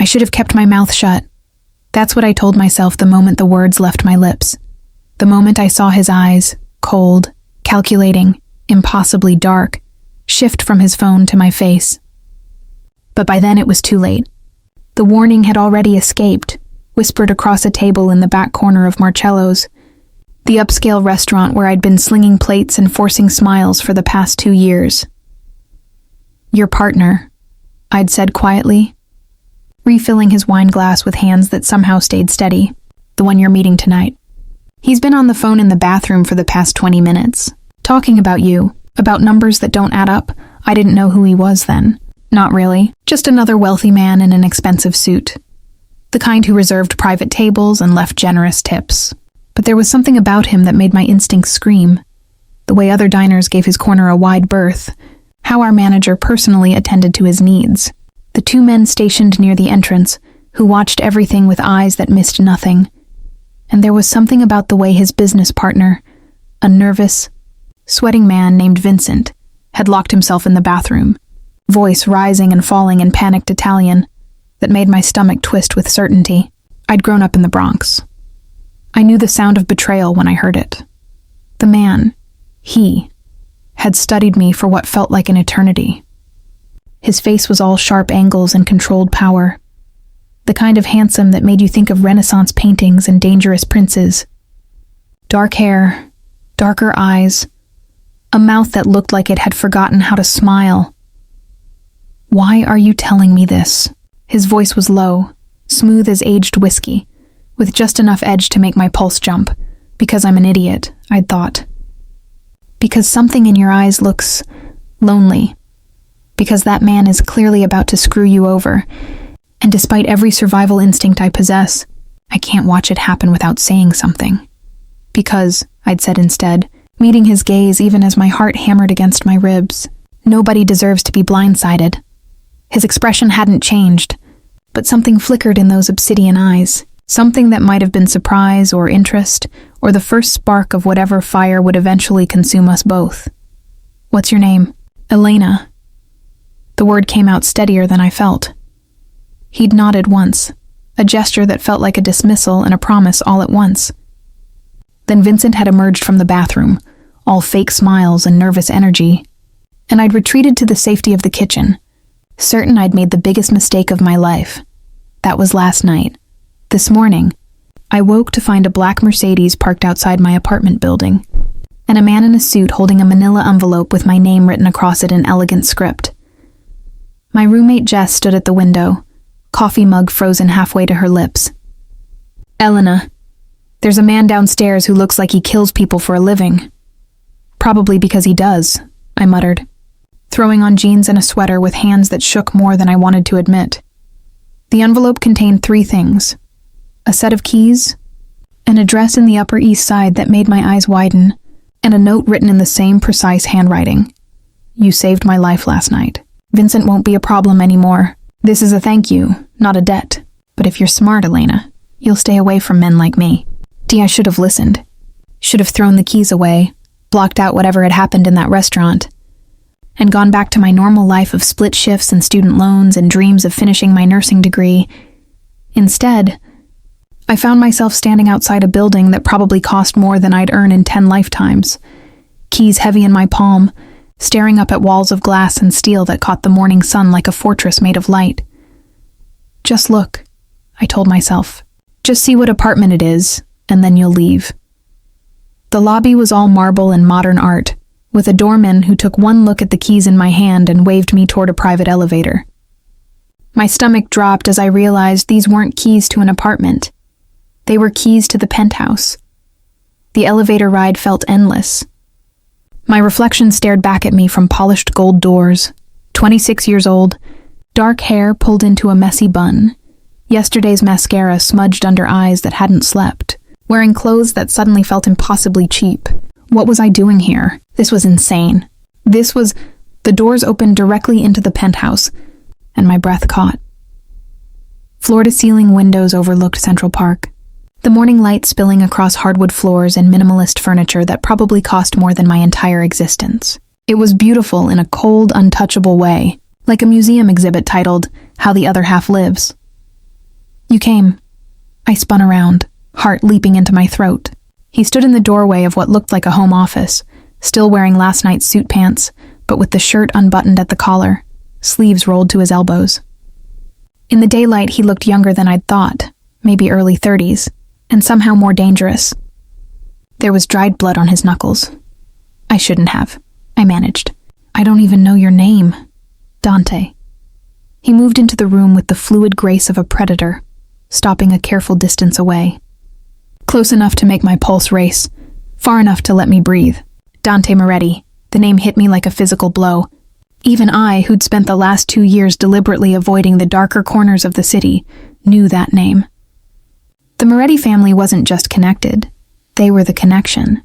I should have kept my mouth shut. That's what I told myself the moment the words left my lips. The moment I saw his eyes, cold, calculating, impossibly dark, shift from his phone to my face. But by then it was too late. The warning had already escaped, whispered across a table in the back corner of Marcello's, the upscale restaurant where I'd been slinging plates and forcing smiles for the past 2 years. Your partner, I'd said quietly, refilling his wine glass with hands that somehow stayed steady, the one you're meeting tonight. He's been on the phone in the bathroom for the past 20 minutes, talking about you, about numbers that don't add up. I didn't know who he was then. Not really, just another wealthy man in an expensive suit. The kind who reserved private tables and left generous tips. But there was something about him that made my instincts scream. The way other diners gave his corner a wide berth, how our manager personally attended to his needs. The 2 men stationed near the entrance, who watched everything with eyes that missed nothing. And there was something about the way his business partner, a nervous, sweating man named Vincent, had locked himself in the bathroom, voice rising and falling in panicked Italian, that made my stomach twist with certainty. I'd grown up in the Bronx. I knew the sound of betrayal when I heard it. The man, he, had studied me for what felt like an eternity. His face was all sharp angles and controlled power. The kind of handsome that made you think of Renaissance paintings and dangerous princes. Dark hair, darker eyes, a mouth that looked like it had forgotten how to smile. Why are you telling me this? His voice was low, smooth as aged whiskey, with just enough edge to make my pulse jump. Because I'm an idiot, I'd thought. Because something in your eyes looks lonely. Because that man is clearly about to screw you over. And despite every survival instinct I possess, I can't watch it happen without saying something. Because, I'd said instead, meeting his gaze even as my heart hammered against my ribs, nobody deserves to be blindsided. His expression hadn't changed, but something flickered in those obsidian eyes, something that might have been surprise or interest, or the first spark of whatever fire would eventually consume us both. What's your name? Elena. The word came out steadier than I felt. He'd nodded once, a gesture that felt like a dismissal and a promise all at once. Then Vincent had emerged from the bathroom, all fake smiles and nervous energy, and I'd retreated to the safety of the kitchen, certain I'd made the biggest mistake of my life. That was last night. This morning, I woke to find a black Mercedes parked outside my apartment building, and a man in a suit holding a manila envelope with my name written across it in elegant script. My roommate Jess stood at the window, coffee mug frozen halfway to her lips. Elena, there's a man downstairs who looks like he kills people for a living. Probably because he does, I muttered, throwing on jeans and a sweater with hands that shook more than I wanted to admit. The envelope contained 3 things: a set of keys, an address in the Upper East Side that made my eyes widen, and a note written in the same precise handwriting. You saved my life last night. Vincent won't be a problem anymore. This is a thank you, not a debt. But if you're smart, Elena, you'll stay away from men like me. I should have listened. Should have thrown the keys away, blocked out whatever had happened in that restaurant, and gone back to my normal life of split shifts and student loans and dreams of finishing my nursing degree. Instead, I found myself standing outside a building that probably cost more than I'd earn in 10 lifetimes, keys heavy in my palm, staring up at walls of glass and steel that caught the morning sun like a fortress made of light. Just look, I told myself. Just see what apartment it is, and then you'll leave. The lobby was all marble and modern art, with a doorman who took one look at the keys in my hand and waved me toward a private elevator. My stomach dropped as I realized these weren't keys to an apartment. They were keys to the penthouse. The elevator ride felt endless. My reflection stared back at me from polished gold doors. 26 years old, dark hair pulled into a messy bun, yesterday's mascara smudged under eyes that hadn't slept, wearing clothes that suddenly felt impossibly cheap. What was I doing here? This was insane. The doors opened directly into the penthouse, and my breath caught. Floor-to-ceiling windows overlooked Central Park, the morning light spilling across hardwood floors and minimalist furniture that probably cost more than my entire existence. It was beautiful in a cold, untouchable way, like a museum exhibit titled, How the Other Half Lives. You came. I spun around, heart leaping into my throat. He stood in the doorway of what looked like a home office, still wearing last night's suit pants, but with the shirt unbuttoned at the collar, sleeves rolled to his elbows. In the daylight, he looked younger than I'd thought, maybe early 30s, and somehow more dangerous. There was dried blood on his knuckles. I shouldn't have. I managed. I don't even know your name. Dante. He moved into the room with the fluid grace of a predator, stopping a careful distance away. Close enough to make my pulse race, far enough to let me breathe. Dante Moretti. The name hit me like a physical blow. Even I, who'd spent the last 2 years deliberately avoiding the darker corners of the city, knew that name. The Moretti family wasn't just connected. They were the connection.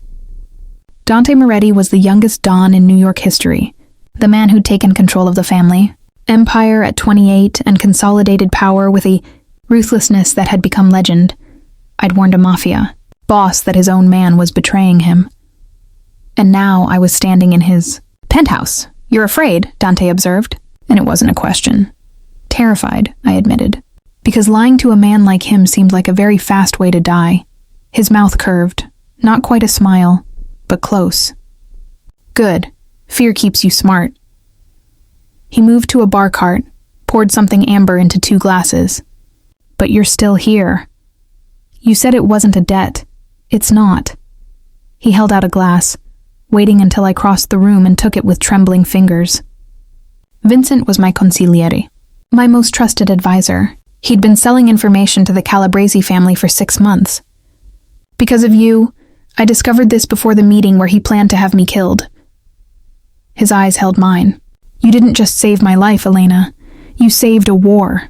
Dante Moretti was the youngest Don in New York history, the man who'd taken control of the family, empire at 28 and consolidated power with a ruthlessness that had become legend. I'd warned a mafia boss that his own man was betraying him. And now I was standing in his penthouse. You're afraid, Dante observed, and it wasn't a question. Terrified, I admitted, because lying to a man like him seemed like a very fast way to die. His mouth curved, not quite a smile, but close. Good. Fear keeps you smart. He moved to a bar cart, poured something amber into 2 glasses. But you're still here. You said it wasn't a debt. It's not. He held out a glass, waiting until I crossed the room and took it with trembling fingers. Vincent was my consigliere, my most trusted advisor. He'd been selling information to the Calabresi family for 6 months. Because of you, I discovered this before the meeting where he planned to have me killed. His eyes held mine. You didn't just save my life, Elena. You saved a war.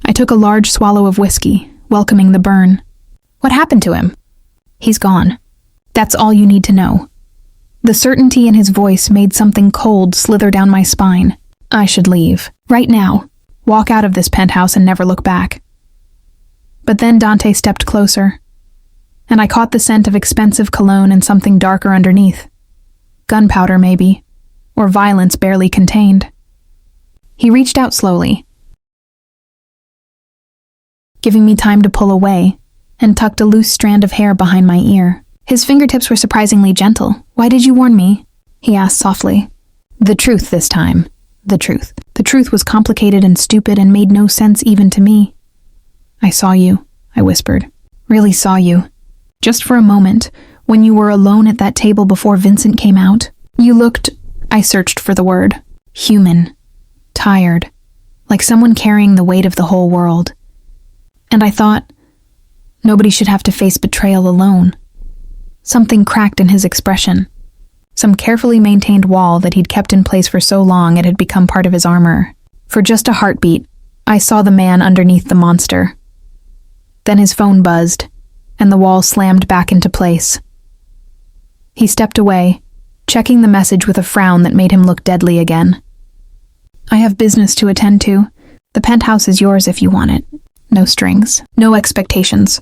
I took a large swallow of whiskey, welcoming the burn. What happened to him? He's gone. That's all you need to know. The certainty in his voice made something cold slither down my spine. I should leave. Right now. Walk out of this penthouse and never look back. But then Dante stepped closer, and I caught the scent of expensive cologne and something darker underneath. Gunpowder, maybe, or violence barely contained. He reached out slowly, giving me time to pull away, and tucked a loose strand of hair behind my ear. His fingertips were surprisingly gentle. Why did you warn me? He asked softly. The truth this time. The truth. The truth was complicated and stupid and made no sense even to me. I saw you, I whispered. Really saw you. Just for a moment, when you were alone at that table before Vincent came out. You looked, I searched for the word, human, tired, like someone carrying the weight of the whole world. And I thought, nobody should have to face betrayal alone. Something cracked in his expression. Some carefully maintained wall that he'd kept in place for so long it had become part of his armor. For just a heartbeat, I saw the man underneath the monster. Then his phone buzzed, and the wall slammed back into place. He stepped away, checking the message with a frown that made him look deadly again. I have business to attend to. The penthouse is yours if you want it. No strings, no expectations.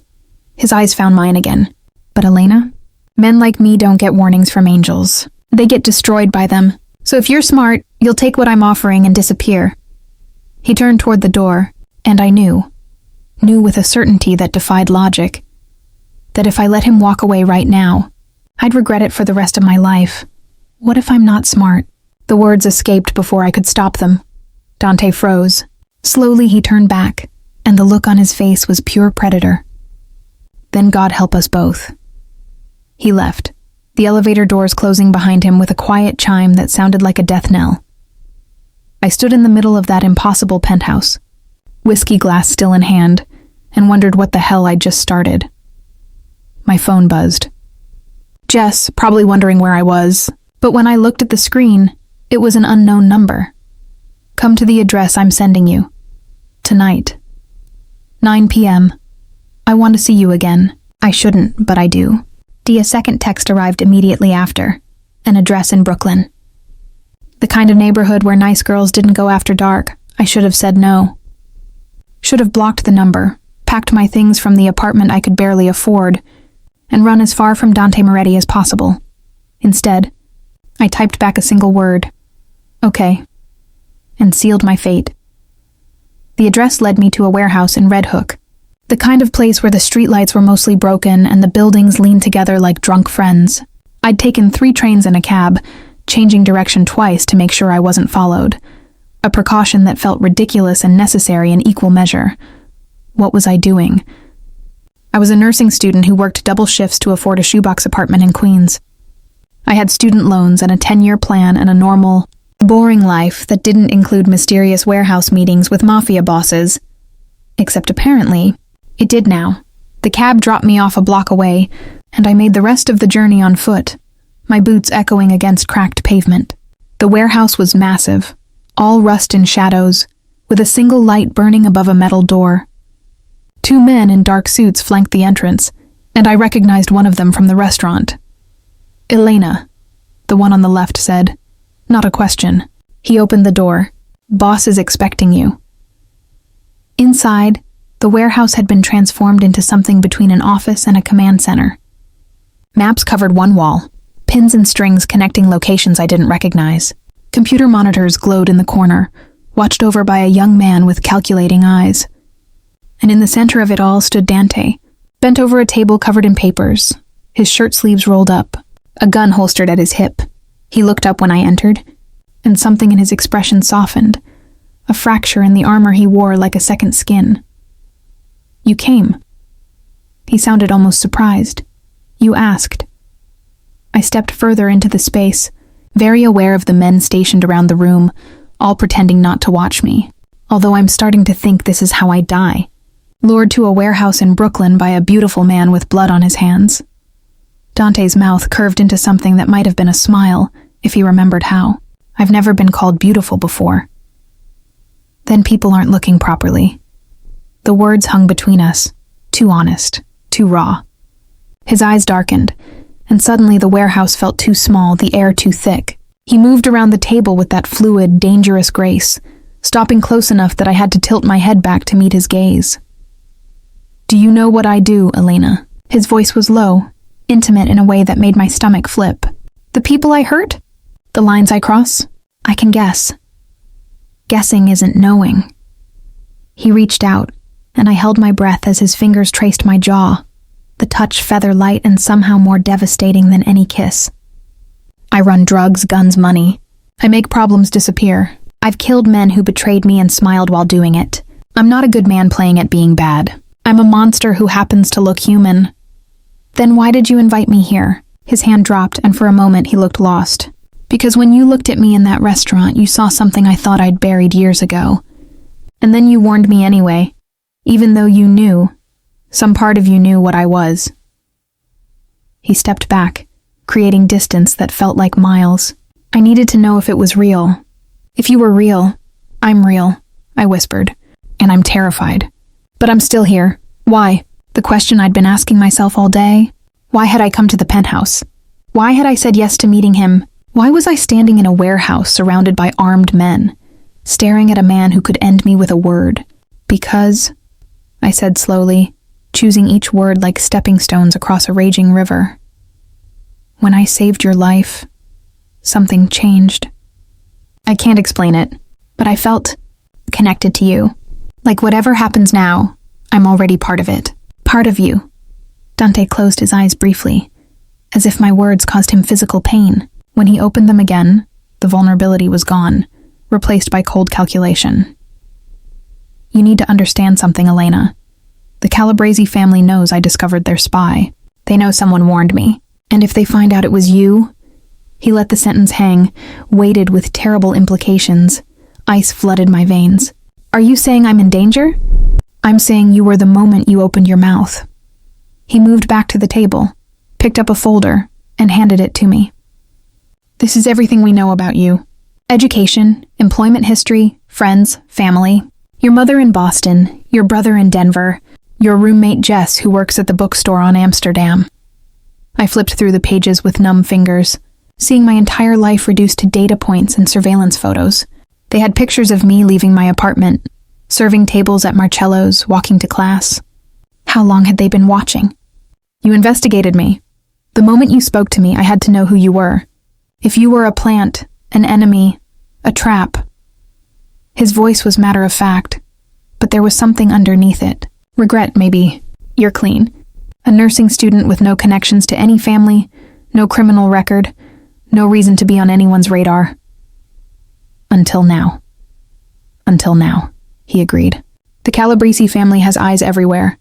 His eyes found mine again. But Elena? Men like me don't get warnings from angels. They get destroyed by them. So if you're smart, you'll take what I'm offering and disappear. He turned toward the door, and I knew with a certainty that defied logic, that if I let him walk away right now, I'd regret it for the rest of my life. What if I'm not smart? The words escaped before I could stop them. Dante froze. Slowly he turned back, and the look on his face was pure predator. Then God help us both. He left, the elevator doors closing behind him with a quiet chime that sounded like a death knell. I stood in the middle of that impossible penthouse, whiskey glass still in hand, and wondered what the hell I'd just started. My phone buzzed. Jess, probably wondering where I was, but when I looked at the screen, it was an unknown number. Come to the address I'm sending you. Tonight. 9 p.m. I want to see you again. I shouldn't, but I do. A second text arrived immediately after. An address in Brooklyn. The kind of neighborhood where nice girls didn't go after dark. I should have said no. Should have blocked the number, packed my things from the apartment I could barely afford, and run as far from Dante Moretti as possible. Instead, I typed back a single word. Okay. And sealed my fate. The address led me to a warehouse in Red Hook, the kind of place where the streetlights were mostly broken and the buildings leaned together like drunk friends. I'd taken 3 trains and a cab, changing direction twice to make sure I wasn't followed, a precaution that felt ridiculous and necessary in equal measure. What was I doing? I was a nursing student who worked double shifts to afford a shoebox apartment in Queens. I had student loans and a 10-year plan and a normal, boring life that didn't include mysterious warehouse meetings with mafia bosses. Except apparently, it did now. The cab dropped me off a block away, and I made the rest of the journey on foot, my boots echoing against cracked pavement. The warehouse was massive, all rust and shadows, with a single light burning above a metal door. 2 men in dark suits flanked the entrance, and I recognized one of them from the restaurant. "Elena," the one on the left said. Not a question. He opened the door. "Boss is expecting you." Inside, the warehouse had been transformed into something between an office and a command center. Maps covered one wall, pins and strings connecting locations I didn't recognize. Computer monitors glowed in the corner, watched over by a young man with calculating eyes. And in the center of it all stood Dante, bent over a table covered in papers, his shirt sleeves rolled up, a gun holstered at his hip. He looked up when I entered, and something in his expression softened, a fracture in the armor he wore like a second skin. "You came." He sounded almost surprised. "You asked." I stepped further into the space, very aware of the men stationed around the room, all pretending not to watch me, although I'm starting to think this is how I die, lured to a warehouse in Brooklyn by a beautiful man with blood on his hands. Dante's mouth curved into something that might have been a smile, if he remembered how. I've never been called beautiful before. Then people aren't looking properly. The words hung between us, too honest, too raw. His eyes darkened, and suddenly the warehouse felt too small, the air too thick. He moved around the table with that fluid, dangerous grace, stopping close enough that I had to tilt my head back to meet his gaze. "Do you know what I do, Elena?" His voice was low, intimate in a way that made my stomach flip. "The people I hurt? The lines I cross? I can guess. Guessing isn't knowing." He reached out, and I held my breath as his fingers traced my jaw, the touch feather light and somehow more devastating than any kiss. "I run drugs, guns, money. I make problems disappear. I've killed men who betrayed me and smiled while doing it. I'm not a good man playing at being bad. I'm a monster who happens to look human." "Then why did you invite me here?" His hand dropped, and for a moment he looked lost. "Because when you looked at me in that restaurant, you saw something I thought I'd buried years ago. And then you warned me anyway, even though you knew, some part of you knew what I was." He stepped back, creating distance that felt like miles. "I needed to know if it was real. If you were real, I'm real," I whispered, "and I'm terrified. But I'm still here. Why?" The question I'd been asking myself all day. Why had I come to the penthouse? Why had I said yes to meeting him? Why was I standing in a warehouse surrounded by armed men, staring at a man who could end me with a word? "Because," I said slowly, choosing each word like stepping stones across a raging river. "When I saved your life, something changed. I can't explain it, but I felt connected to you. Like whatever happens now, I'm already part of it. Part of you." Dante closed his eyes briefly, as if my words caused him physical pain. When he opened them again, the vulnerability was gone, replaced by cold calculation. "You need to understand something, Elena. The Calabrese family knows I discovered their spy. They know someone warned me. And if they find out it was you..." He let the sentence hang, weighted with terrible implications. Ice flooded my veins. "Are you saying I'm in danger?" "I'm saying you were the moment you opened your mouth." He moved back to the table, picked up a folder, and handed it to me. "This is everything we know about you. Education, employment history, friends, family. Your mother in Boston, your brother in Denver, your roommate Jess who works at the bookstore on Amsterdam." I flipped through the pages with numb fingers, seeing my entire life reduced to data points and surveillance photos. They had pictures of me leaving my apartment, serving tables at Marcello's, walking to class. How long had they been watching? "You investigated me. The moment you spoke to me, I had to know who you were. If you were a plant, an enemy, a trap." His voice was matter of fact. but there was something underneath it. Regret, maybe. You're clean. A nursing student with no connections to any family, no criminal record, no reason to be on anyone's radar. Until now. Until now, he agreed. The Calabrese family has eyes everywhere.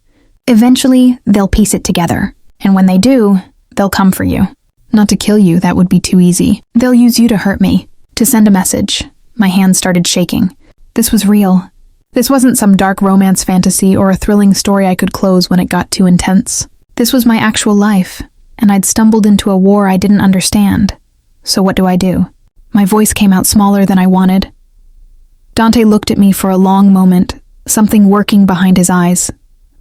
Eventually, they'll piece it together. And when they do, they'll come for you. Not to kill you, that would be too easy. They'll use you to hurt me, to send a message. My hands started shaking. This was real. This wasn't some dark romance fantasy or a thrilling story I could close when it got too intense. This was my actual life, and I'd stumbled into a war I didn't understand. So what do? My voice came out smaller than I wanted. Dante looked at me for a long moment, something working behind his eyes,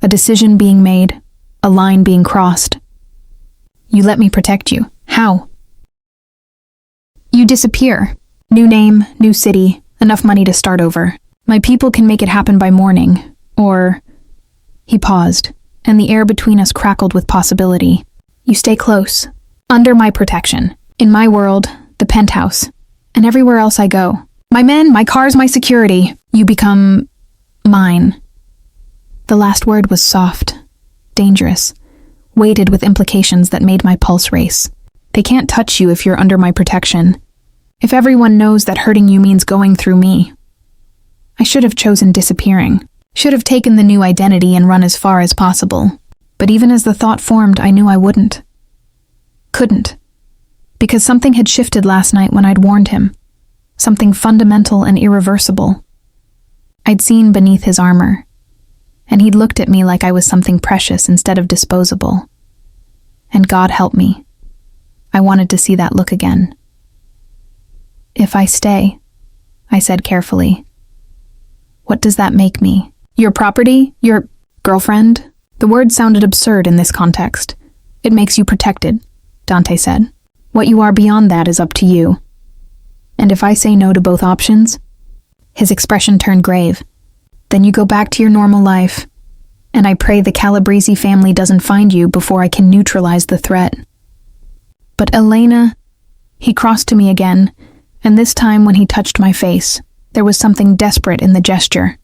a decision being made, a line being crossed. You let me protect you. How? You disappear. New name, new city, enough money to start over. My people can make it happen by morning, or... He paused, and the air between us crackled with possibility. You stay close, under my protection, in my world, the penthouse, and everywhere else I go. My men, my cars, my security. You become... mine. The last word was soft, dangerous, weighted with implications that made my pulse race. They can't touch you if you're under my protection. If everyone knows that hurting you means going through me. I should have chosen disappearing. Should have taken the new identity and run as far as possible. But even as the thought formed, I knew I wouldn't. Couldn't. Because something had shifted last night when I'd warned him. Something fundamental and irreversible. I'd seen beneath his armor, and he'd looked at me like I was something precious instead of disposable. And God help me. I wanted to see that look again. If I stay, I said carefully, what does that make me? Your property? Your girlfriend? The word sounded absurd in this context. It makes you protected, Dante said. What you are beyond that is up to you. And if I say no to both options? His expression turned grave. Then you go back to your normal life. And I pray the Calabrese family doesn't find you before I can neutralize the threat. But Elena... He crossed to me again, and this time when he touched my face, there was something desperate in the gesture.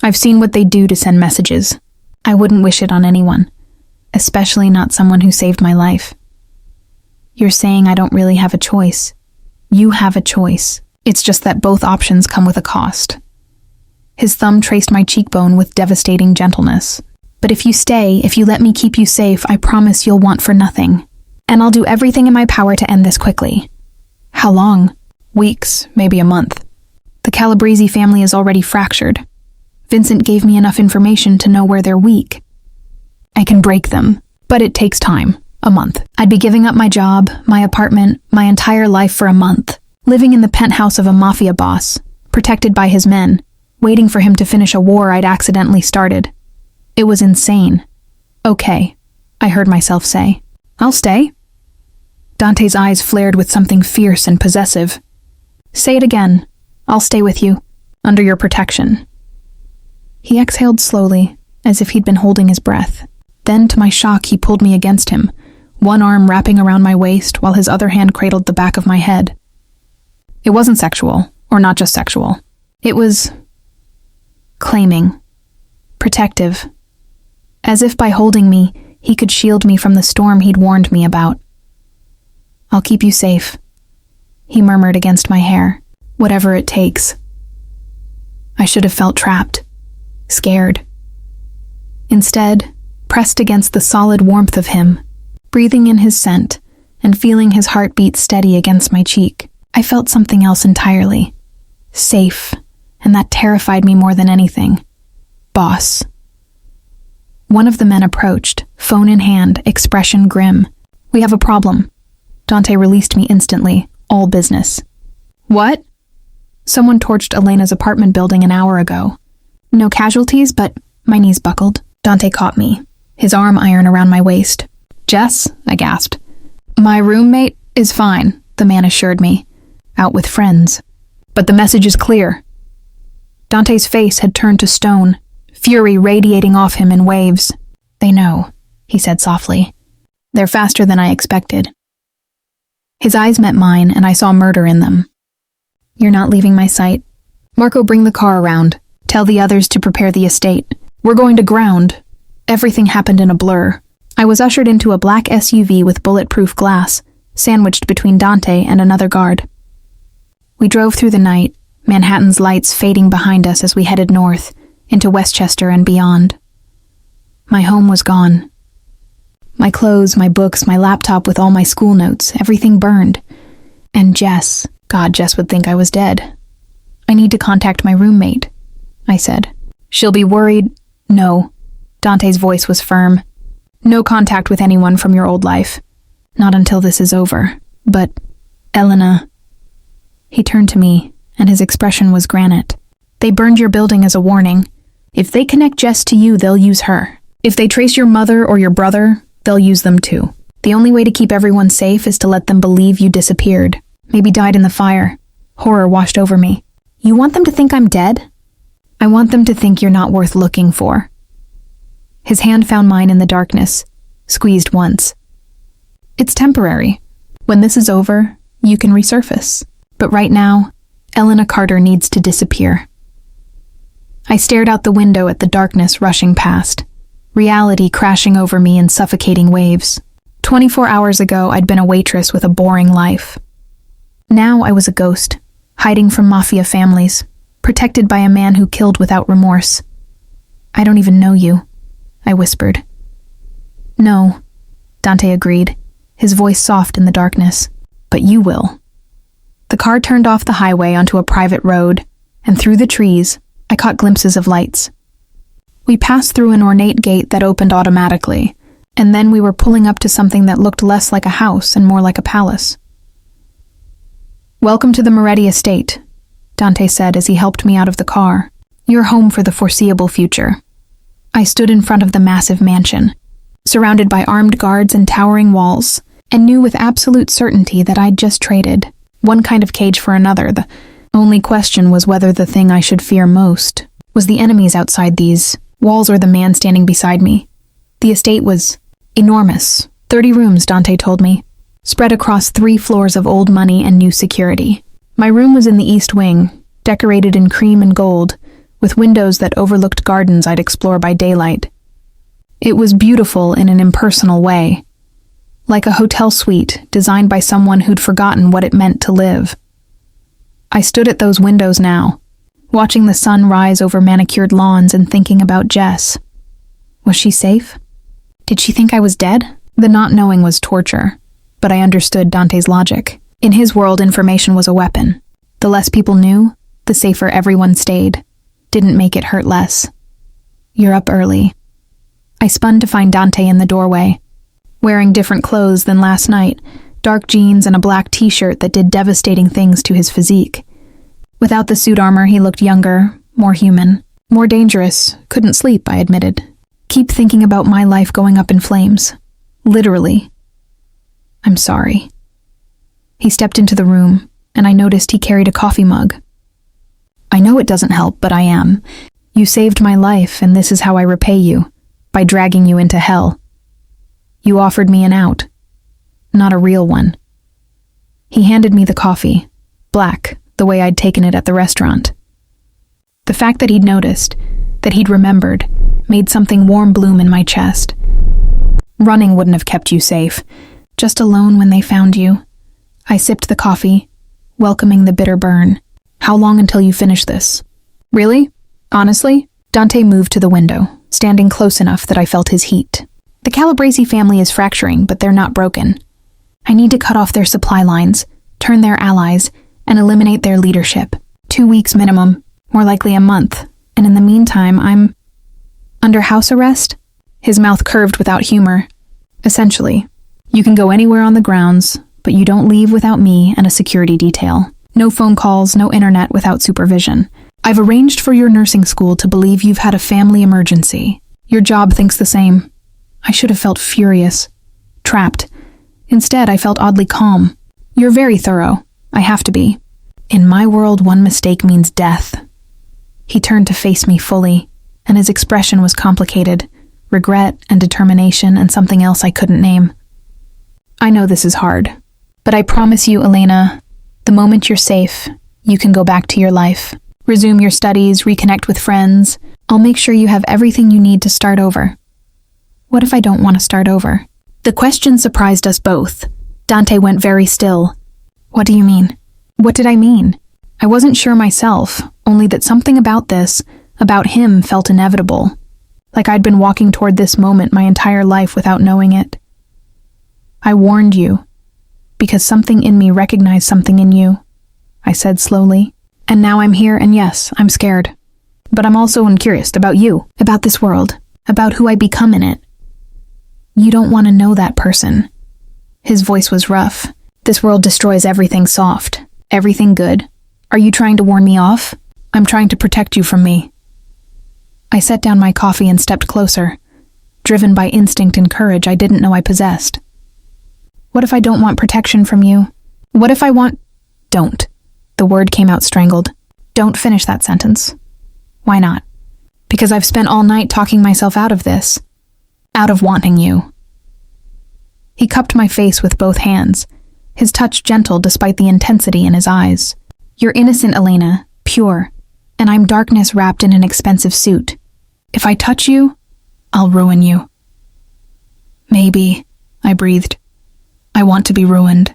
I've seen what they do to send messages. I wouldn't wish it on anyone, especially not someone who saved my life. You're saying I don't really have a choice. You have a choice. It's just that both options come with a cost. His thumb traced my cheekbone with devastating gentleness. But if you stay, if you let me keep you safe, I promise you'll want for nothing. And I'll do everything in my power to end this quickly. How long? Weeks, maybe a month. The Calabrese family is already fractured. Vincent gave me enough information to know where they're weak. I can break them, but it takes time. A month. I'd be giving up my job, my apartment, my entire life for a month, living in the penthouse of a mafia boss, protected by his men, waiting for him to finish a war I'd accidentally started. It was insane. Okay, I heard myself say. I'll stay. Dante's eyes flared with something fierce and possessive. Say it again. I'll stay with you, under your protection. He exhaled slowly, as if he'd been holding his breath. Then, to my shock, he pulled me against him, one arm wrapping around my waist while his other hand cradled the back of my head. It wasn't sexual, or not just sexual. It was... claiming. Protective. As if by holding me, he could shield me from the storm he'd warned me about. I'll keep you safe, he murmured against my hair. Whatever it takes. I should have felt trapped, scared. Instead, pressed against the solid warmth of him, breathing in his scent and feeling his heartbeat steady against my cheek, I felt something else entirely. Safe, and that terrified me more than anything. Boss. One of the men approached, phone in hand, expression grim. We have a problem. Dante released me instantly, all business. What? Someone torched Elena's apartment building an hour ago. No casualties, but my knees buckled. Dante caught me, his arm iron around my waist. Jess? I gasped. My roommate is fine, the man assured me. Out with friends. But the message is clear. Dante's face had turned to stone, fury radiating off him in waves. They know, he said softly. They're faster than I expected. His eyes met mine, and I saw murder in them. You're not leaving my sight. Marco, bring the car around. Tell the others to prepare the estate. We're going to ground. Everything happened in a blur. I was ushered into a black SUV with bulletproof glass, sandwiched between Dante and another guard. We drove through the night, Manhattan's lights fading behind us as we headed north, into Westchester and beyond. My home was gone. My clothes, my books, my laptop with all my school notes, everything burned. And Jess, God, Jess would think I was dead. I need to contact my roommate, I said. She'll be worried. No. Dante's voice was firm. No contact with anyone from your old life. Not until this is over. But, Elena... He turned to me, and his expression was granite. They burned your building as a warning. If they connect Jess to you, they'll use her. If they trace your mother or your brother, they'll use them too. The only way to keep everyone safe is to let them believe you disappeared. Maybe died in the fire. Horror washed over me. You want them to think I'm dead? I want them to think you're not worth looking for. His hand found mine in the darkness, squeezed once. It's temporary. When this is over, you can resurface. But right now, Elena Carter needs to disappear. I stared out the window at the darkness rushing past, reality crashing over me in suffocating waves. 24 hours ago, I'd been a waitress with a boring life. Now I was a ghost, hiding from mafia families, protected by a man who killed without remorse. I don't even know you, I whispered. No, Dante agreed, his voice soft in the darkness. But you will. The car turned off the highway onto a private road, and through the trees, I caught glimpses of lights. We passed through an ornate gate that opened automatically, and then we were pulling up to something that looked less like a house and more like a palace. Welcome to the Moretti estate, Dante said as he helped me out of the car. You're home for the foreseeable future. I stood in front of the massive mansion, surrounded by armed guards and towering walls, and knew with absolute certainty that I'd just traded one kind of cage for another. The only question was whether the thing I should fear most was the enemies outside these walls or the man standing beside me. The estate was enormous. 30 rooms, Dante told me, spread across 3 floors of old money and new security. My room was in the east wing, decorated in cream and gold, with windows that overlooked gardens I'd explore by daylight. It was beautiful in an impersonal way, like a hotel suite designed by someone who'd forgotten what it meant to live. I stood at those windows now, watching the sun rise over manicured lawns and thinking about Jess. Was she safe? Did she think I was dead? The not knowing was torture, but I understood Dante's logic. In his world, information was a weapon. The less people knew, the safer everyone stayed. Didn't make it hurt less. You're up early. I spun to find Dante in the doorway, wearing different clothes than last night, dark jeans and a black t-shirt that did devastating things to his physique. Without the suit armor, he looked younger, more human, more dangerous. Couldn't sleep, I admitted. Keep thinking about my life going up in flames. Literally. I'm sorry. He stepped into the room, and I noticed he carried a coffee mug. I know it doesn't help, but I am. You saved my life, and this is how I repay you, by dragging you into hell. You offered me an out. Not a real one. He handed me the coffee, black, the way I'd taken it at the restaurant. The fact that he'd noticed, that he'd remembered, made something warm bloom in my chest. Running wouldn't have kept you safe, just alone when they found you. I sipped the coffee, welcoming the bitter burn. How long until you finish this? Really? Honestly? Dante moved to the window, standing close enough that I felt his heat. The Calabresi family is fracturing, but they're not broken. I need to cut off their supply lines, turn their allies, and eliminate their leadership. 2 weeks minimum, more likely a month. And in the meantime, I'm under house arrest? His mouth curved without humor. Essentially, you can go anywhere on the grounds, but you don't leave without me and a security detail. No phone calls, no internet without supervision. I've arranged for your nursing school to believe you've had a family emergency. Your job thinks the same. I should have felt furious, trapped. Instead, I felt oddly calm. You're very thorough. I have to be. In my world, one mistake means death. He turned to face me fully, and his expression was complicated. Regret and determination and something else I couldn't name. I know this is hard, but I promise you, Elena, the moment you're safe, you can go back to your life. Resume your studies, reconnect with friends. I'll make sure you have everything you need to start over. What if I don't want to start over? The question surprised us both. Dante went very still. What do you mean? What did I mean? I wasn't sure myself, only that something about this, about him, felt inevitable. Like I'd been walking toward this moment my entire life without knowing it. I warned you, because something in me recognized something in you, I said slowly. And now I'm here, and yes, I'm scared. But I'm also curious about you, about this world, about who I become in it. You don't want to know that person. His voice was rough. This world destroys everything soft, everything good. Are you trying to warn me off? I'm trying to protect you from me. I set down my coffee and stepped closer, driven by instinct and courage I didn't know I possessed. What if I don't want protection from you? What if I want... Don't. The word came out strangled. Don't finish that sentence. Why not? Because I've spent all night talking myself out of this. Out of wanting you. He cupped my face with both hands, his touch gentle despite the intensity in his eyes. You're innocent, Elena, pure, and I'm darkness wrapped in an expensive suit. If I touch you, I'll ruin you. Maybe, I breathed. I want to be ruined.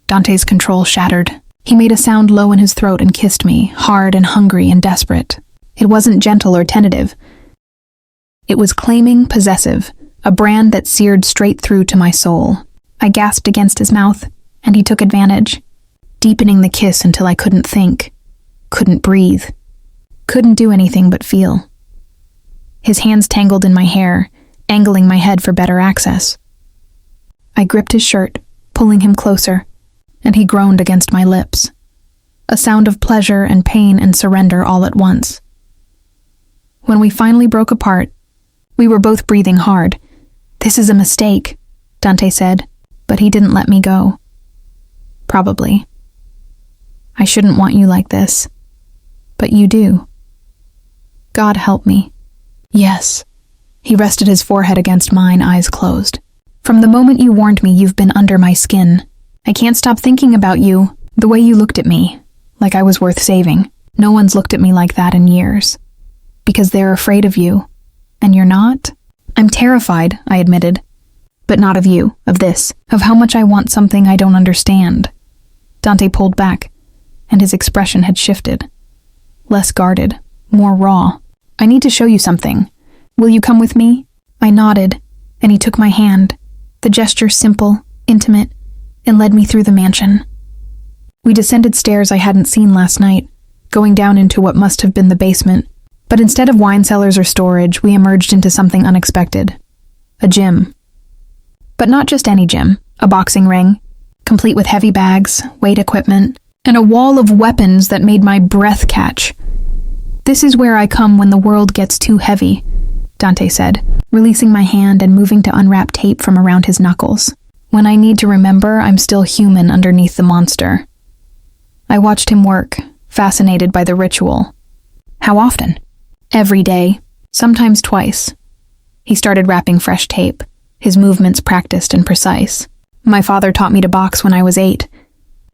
Dante's control shattered. He made a sound low in his throat and kissed me, hard and hungry and desperate. It wasn't gentle or tentative. It was claiming, possessive, a brand that seared straight through to my soul. I gasped against his mouth, and he took advantage, deepening the kiss until I couldn't think, couldn't breathe, couldn't do anything but feel. His hands tangled in my hair, angling my head for better access. I gripped his shirt, pulling him closer, and he groaned against my lips. A sound of pleasure and pain and surrender all at once. When we finally broke apart, we were both breathing hard. This is a mistake, Dante said, but he didn't let me go. Probably. I shouldn't want you like this, but you do. God help me. Yes. He rested his forehead against mine, eyes closed. From the moment you warned me, you've been under my skin. I can't stop thinking about you, the way you looked at me, like I was worth saving. No one's looked at me like that in years. Because they're afraid of you. And you're not? I'm terrified, I admitted. But not of you, of this, of how much I want something I don't understand. Dante pulled back, and his expression had shifted. Less guarded, more raw. I need to show you something. Will you come with me? I nodded, and he took my hand, the gesture simple, intimate, and led me through the mansion. We descended stairs I hadn't seen last night, going down into what must have been the basement. But instead of wine cellars or storage, we emerged into something unexpected. A gym. But not just any gym. A boxing ring, complete with heavy bags, weight equipment, and a wall of weapons that made my breath catch. This is where I come when the world gets too heavy, Dante said, releasing my hand and moving to unwrap tape from around his knuckles. When I need to remember I'm still human underneath the monster. I watched him work, fascinated by the ritual. How often? Every day, sometimes twice. He started wrapping fresh tape, his movements practiced and precise. My father taught me to box when I was 8.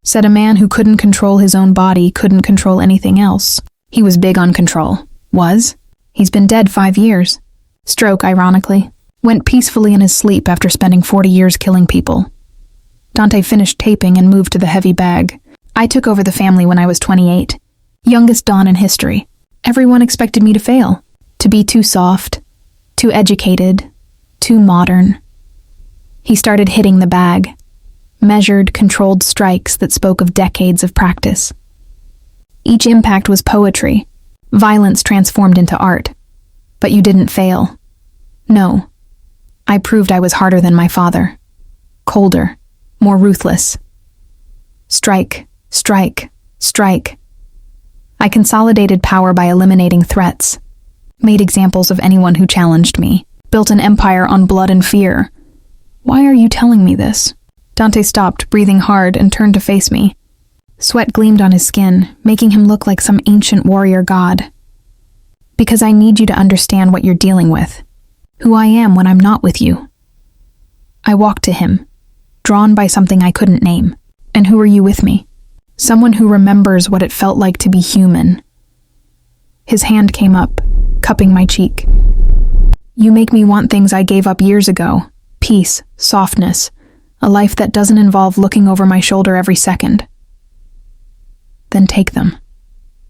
Said a man who couldn't control his own body couldn't control anything else. He was big on control. Was? He's been dead 5 years. Stroke, ironically. Went peacefully in his sleep after spending 40 years killing people. Dante finished taping and moved to the heavy bag. I took over the family when I was 28. Youngest Dawn in history. Everyone expected me to fail. To be too soft, too educated, too modern. He started hitting the bag. Measured, controlled strikes that spoke of decades of practice. Each impact was poetry. Violence transformed into art. But you didn't fail. No. I proved I was harder than my father. Colder. More ruthless. Strike, strike, strike. I consolidated power by eliminating threats. Made examples of anyone who challenged me. Built an empire on blood and fear. Why are you telling me this? Dante stopped, breathing hard, and turned to face me. Sweat gleamed on his skin, making him look like some ancient warrior god. Because I need you to understand what you're dealing with. Who I am when I'm not with you. I walked to him, drawn by something I couldn't name. And who are you with me? Someone who remembers what it felt like to be human. His hand came up, cupping my cheek. You make me want things I gave up years ago. Peace, softness, a life that doesn't involve looking over my shoulder every second. Then take them,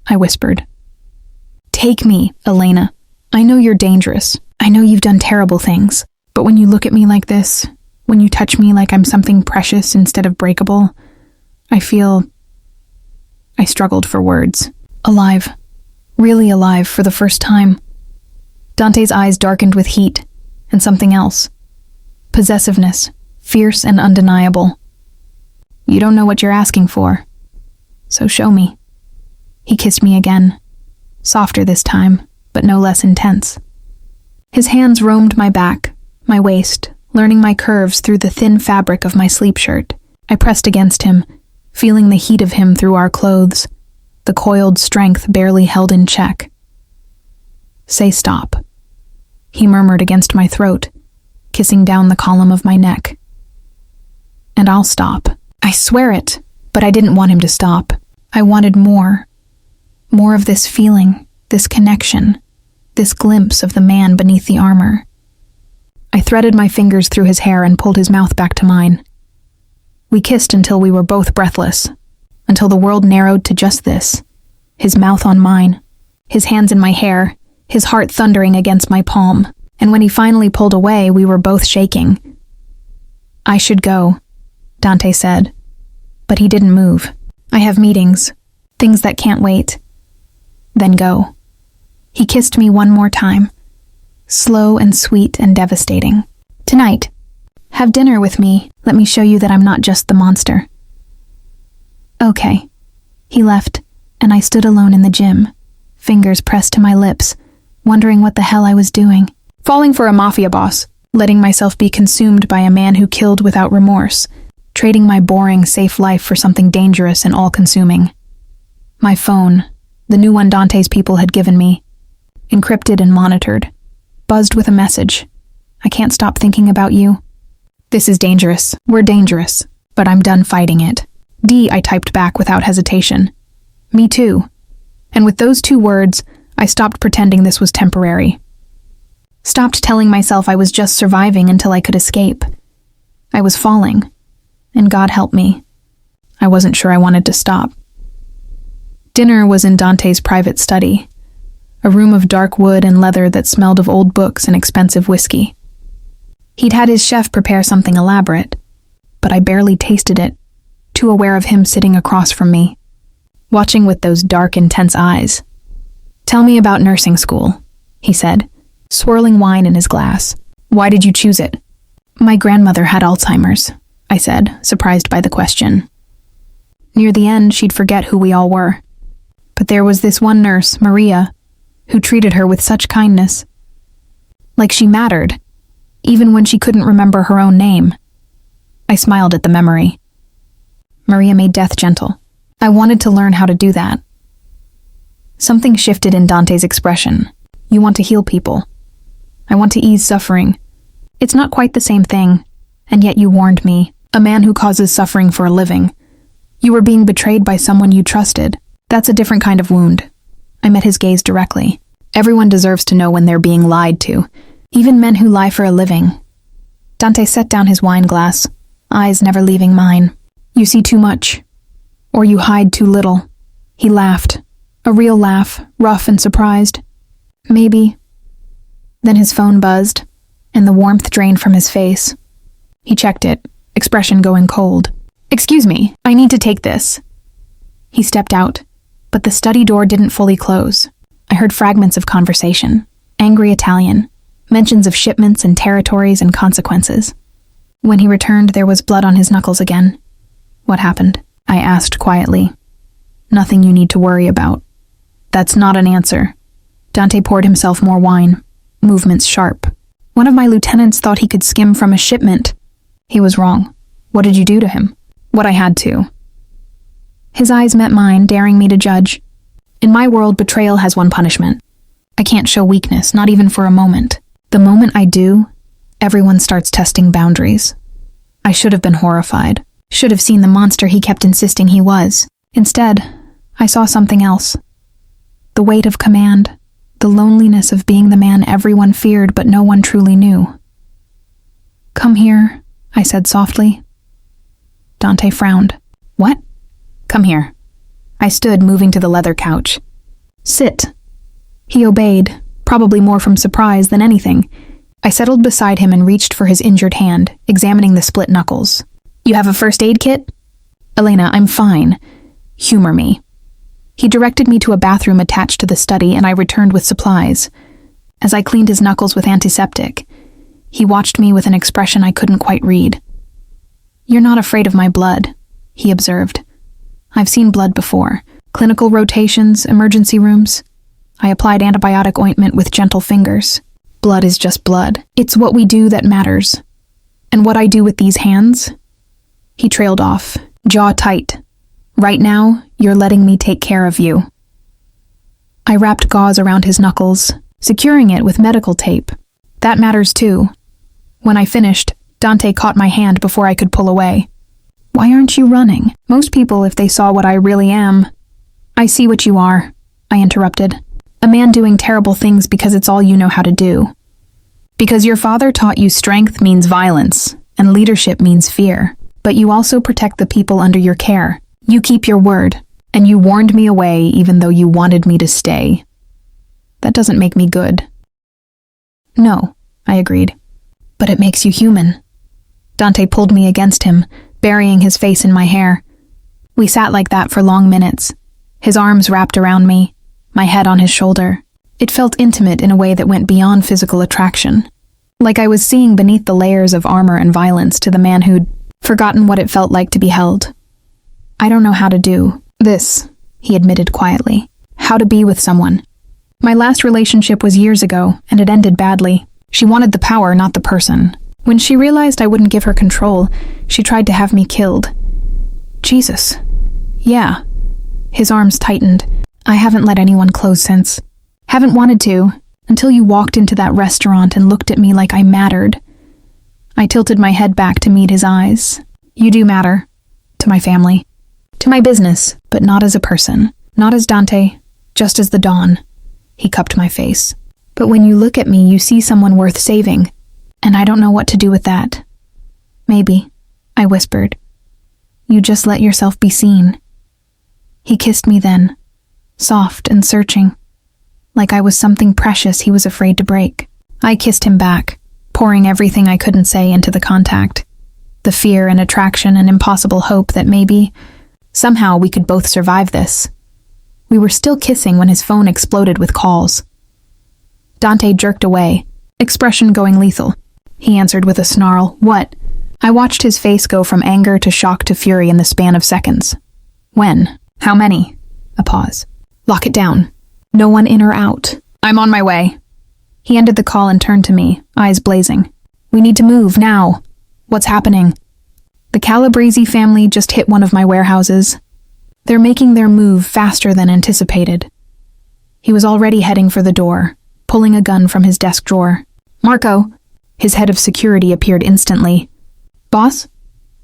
I whispered. Take me, Elena. I know you're dangerous. I know you've done terrible things. But when you look at me like this, when you touch me like I'm something precious instead of breakable, I struggled for words. Alive. Really alive for the first time. Dante's eyes darkened with heat and something else. Possessiveness, fierce and undeniable. You don't know what you're asking for, so show me. He kissed me again, softer this time, but no less intense. His hands roamed my back, my waist, learning my curves through the thin fabric of my sleep shirt. I pressed against him, feeling the heat of him through our clothes, the coiled strength barely held in check. Say stop, he murmured against my throat, kissing down the column of my neck. And I'll stop. I swear it, but I didn't want him to stop. I wanted more. More of this feeling, this connection, this glimpse of the man beneath the armor. I threaded my fingers through his hair and pulled his mouth back to mine. We kissed until we were both breathless, until the world narrowed to just this, his mouth on mine, his hands in my hair, his heart thundering against my palm, and when he finally pulled away, we were both shaking. I should go, Dante said, but he didn't move. I have meetings, things that can't wait. Then go. He kissed me one more time, slow and sweet and devastating. Tonight, have dinner with me. Let me show you that I'm not just the monster. Okay. He left, and I stood alone in the gym, fingers pressed to my lips, wondering what the hell I was doing. Falling for a mafia boss, letting myself be consumed by a man who killed without remorse, trading my boring, safe life for something dangerous and all-consuming. My phone, the new one Dante's people had given me, encrypted and monitored, buzzed with a message. I can't stop thinking about you. This is dangerous. We're dangerous, but I'm done fighting it. I typed back without hesitation. Me too. And with those two words, I stopped pretending this was temporary. Stopped telling myself I was just surviving until I could escape. I was falling, and God help me. I wasn't sure I wanted to stop. Dinner was in Dante's private study, a room of dark wood and leather that smelled of old books and expensive whiskey. He'd had his chef prepare something elaborate, but I barely tasted it, too aware of him sitting across from me, watching with those dark, intense eyes. Tell me about nursing school, he said, swirling wine in his glass. Why did you choose it? My grandmother had Alzheimer's, I said, surprised by the question. Near the end, she'd forget who we all were. But there was this one nurse, Maria, who treated her with such kindness. Like she mattered, even when she couldn't remember her own name. I smiled at the memory. Maria made death gentle. I wanted to learn how to do that. Something shifted in Dante's expression. You want to heal people. I want to ease suffering. It's not quite the same thing, and yet you warned me, a man who causes suffering for a living. You were being betrayed by someone you trusted. That's a different kind of wound. I met his gaze directly. Everyone deserves to know when they're being lied to, even men who lie for a living. Dante set down his wine glass, eyes never leaving mine. You see too much, or you hide too little. He laughed, a real laugh, rough and surprised. Maybe. Then his phone buzzed, and the warmth drained from his face. He checked it, expression going cold. Excuse me, I need to take this. He stepped out, but the study door didn't fully close. I heard fragments of conversation, angry Italian, mentions of shipments and territories and consequences. When he returned, there was blood on his knuckles again. What happened? I asked quietly. Nothing you need to worry about. That's not an answer. Dante poured himself more wine, movements sharp. One of my lieutenants thought he could skim from a shipment. He was wrong. What did you do to him? What I had to. His eyes met mine, daring me to judge. In my world, betrayal has one punishment. I can't show weakness, not even for a moment. The moment I do, everyone starts testing boundaries. I should have been horrified. Should have seen the monster he kept insisting he was. Instead, I saw something else. The weight of command, the loneliness of being the man everyone feared but no one truly knew. "Come here," I said softly. Dante frowned. "What?" "Come here." I stood, moving to the leather couch. "Sit." He obeyed, probably more from surprise than anything. I settled beside him and reached for his injured hand, examining the split knuckles. "You have a first aid kit?" "Elena, I'm fine. Humor me." He directed me to a bathroom attached to the study, and I returned with supplies. As I cleaned his knuckles with antiseptic, he watched me with an expression I couldn't quite read. "You're not afraid of my blood," he observed. "I've seen blood before. Clinical rotations, emergency rooms." I applied antibiotic ointment with gentle fingers. "Blood is just blood. It's what we do that matters. And what I do with these hands?" He trailed off, jaw tight. "Right now, you're letting me take care of you." I wrapped gauze around his knuckles, securing it with medical tape. "That matters too." When I finished, Dante caught my hand before I could pull away. "Why aren't you running? Most people, if they saw what I really am..." "I see what you are," I interrupted. "A man doing terrible things because it's all you know how to do. Because your father taught you strength means violence, and leadership means fear. But you also protect the people under your care. You keep your word, and you warned me away even though you wanted me to stay. That doesn't make me good." "No," I agreed. "But it makes you human." Dante pulled me against him, burying his face in my hair. We sat like that for long minutes, his arms wrapped around me, my head on his shoulder. It felt intimate in a way that went beyond physical attraction, like I was seeing beneath the layers of armor and violence to the man who'd forgotten what it felt like to be held. "I don't know how to do this," he admitted quietly. "How to be with someone. My last relationship was years ago, and it ended badly. She wanted the power, not the person. When she realized I wouldn't give her control, she tried to have me killed." "Jesus." "Yeah." His arms tightened. "I haven't let anyone close since. Haven't wanted to, until you walked into that restaurant and looked at me like I mattered." I tilted my head back to meet his eyes. "You do matter. To my family. To my business, but not as a person. Not as Dante, just as the Dawn." He cupped my face. "But when you look at me, you see someone worth saving. And I don't know what to do with that." "Maybe," I whispered. "You just let yourself be seen." He kissed me then, soft and searching, like I was something precious he was afraid to break. I kissed him back, pouring everything I couldn't say into the contact. The fear and attraction and impossible hope that maybe, somehow we could both survive this. We were still kissing when his phone exploded with calls. Dante jerked away, expression going lethal. He answered with a snarl. "What?" I watched his face go from anger to shock to fury in the span of seconds. "When? How many?" A pause. "Lock it down. No one in or out. I'm on my way." He ended the call and turned to me, eyes blazing. "We need to move, now." "What's happening?" "The Calabrese family just hit one of my warehouses. They're making their move faster than anticipated." He was already heading for the door, pulling a gun from his desk drawer. "Marco!" His head of security appeared instantly. "Boss?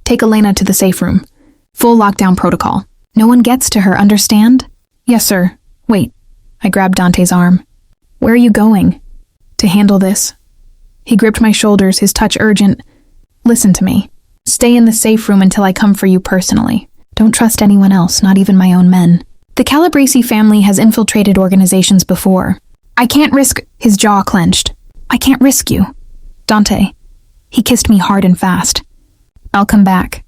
Take Elena to the safe room. Full lockdown protocol. No one gets to her, understand?" "Yes, sir. Wait." I grabbed Dante's arm. "Where are you going?" "To handle this." He gripped my shoulders, his touch urgent. "Listen to me. Stay in the safe room until I come for you personally. Don't trust anyone else, not even my own men. The Calabrese family has infiltrated organizations before. I can't risk..." His jaw clenched. "I can't risk you. Dante." He kissed me hard and fast. "I'll come back.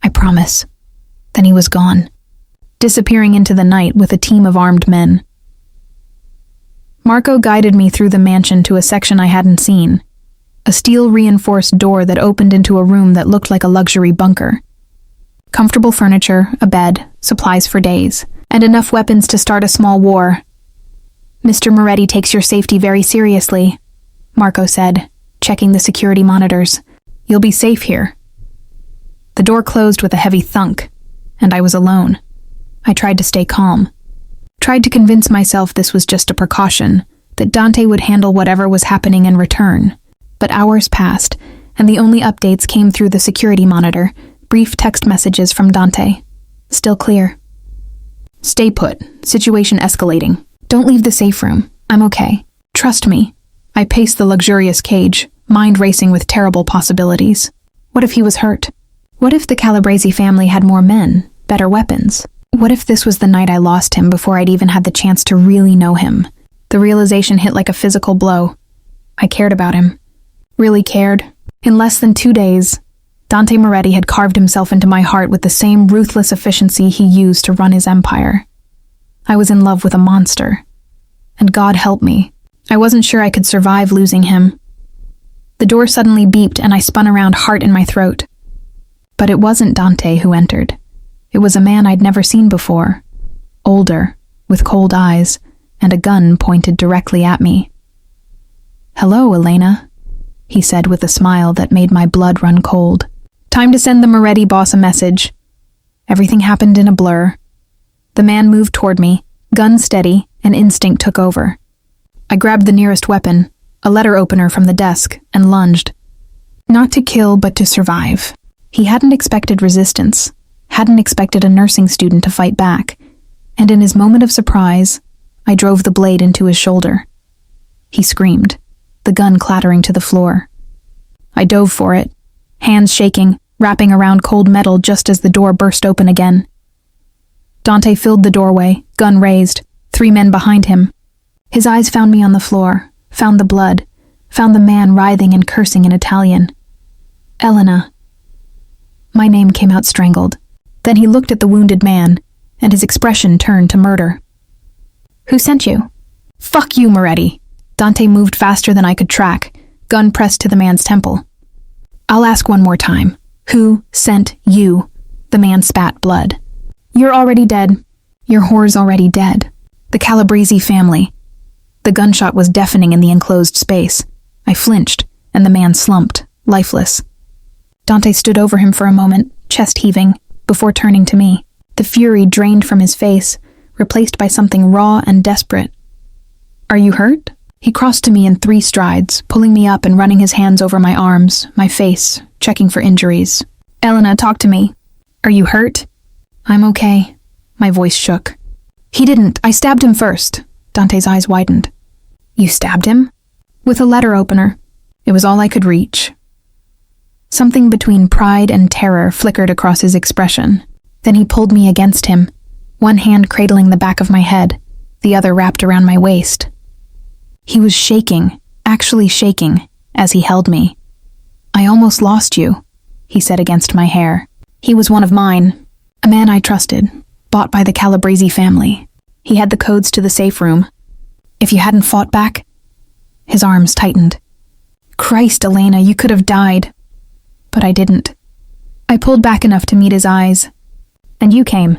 I promise." Then he was gone, disappearing into the night with a team of armed men. Marco guided me through the mansion to a section I hadn't seen, a steel-reinforced door that opened into a room that looked like a luxury bunker. Comfortable furniture, a bed, supplies for days, and enough weapons to start a small war. "Mr. Moretti takes your safety very seriously," Marco said, checking the security monitors. "You'll be safe here." The door closed with a heavy thunk, and I was alone. I tried to stay calm. Tried to convince myself this was just a precaution, that Dante would handle whatever was happening in return. But hours passed, and the only updates came through the security monitor, brief text messages from Dante. "Still clear. Stay put. Situation escalating. Don't leave the safe room. I'm okay. Trust me. I paced the luxurious cage, mind racing with terrible possibilities. What if he was hurt? What if the Calabrese family had more men, better weapons? What if this was the night I lost him before I'd even had the chance to really know him? The realization hit like a physical blow. I cared about him. Really cared. In less than 2 days, Dante Moretti had carved himself into my heart with the same ruthless efficiency he used to run his empire. I was in love with a monster. And God help me, I wasn't sure I could survive losing him. The door suddenly beeped and I spun around, heart in my throat. But it wasn't Dante who entered. It was a man I'd never seen before. Older, with cold eyes, and a gun pointed directly at me. "Hello, Elena," he said with a smile that made my blood run cold. Time to send the Moretti boss a message. Everything happened in a blur. The man moved toward me, gun steady, and instinct took over. I grabbed the nearest weapon, a letter opener from the desk, and lunged. Not to kill, but to survive. He hadn't expected resistance, hadn't expected a nursing student to fight back, and in his moment of surprise, I drove the blade into his shoulder. He screamed, the gun clattering to the floor. I dove for it, hands shaking, wrapping around cold metal just as the door burst open again. Dante filled the doorway, gun raised, 3 men behind him. His eyes found me on the floor, found the blood, found the man writhing and cursing in Italian. Elena. My name came out strangled. Then he looked at the wounded man, and his expression turned to murder. "Who sent you?" "Fuck you, Moretti." Dante moved faster than I could track, gun pressed to the man's temple. "I'll ask one more time. Who sent you?" The man spat blood. "You're already dead. Your whore's already dead. The Calabrese family." The gunshot was deafening in the enclosed space. I flinched, and the man slumped, lifeless. Dante stood over him for a moment, chest heaving, before turning to me. The fury drained from his face, replaced by something raw and desperate. "Are you hurt?" He crossed to me in 3 strides, pulling me up and running his hands over my arms, my face, checking for injuries. "Elena, talk to me. Are you hurt?" "I'm okay." My voice shook. "He didn't. I stabbed him first." Dante's eyes widened. "You stabbed him?" "With a letter opener. It was all I could reach." Something between pride and terror flickered across his expression. Then he pulled me against him, one hand cradling the back of my head, the other wrapped around my waist. He was shaking, actually shaking, as he held me. "I almost lost you," he said against my hair. "He was one of mine, a man I trusted, bought by the Calabrese family. He had the codes to the safe room. If you hadn't fought back..." His arms tightened. "Christ, Elena, you could have died." But I didn't. I pulled back enough to meet his eyes. "And you came.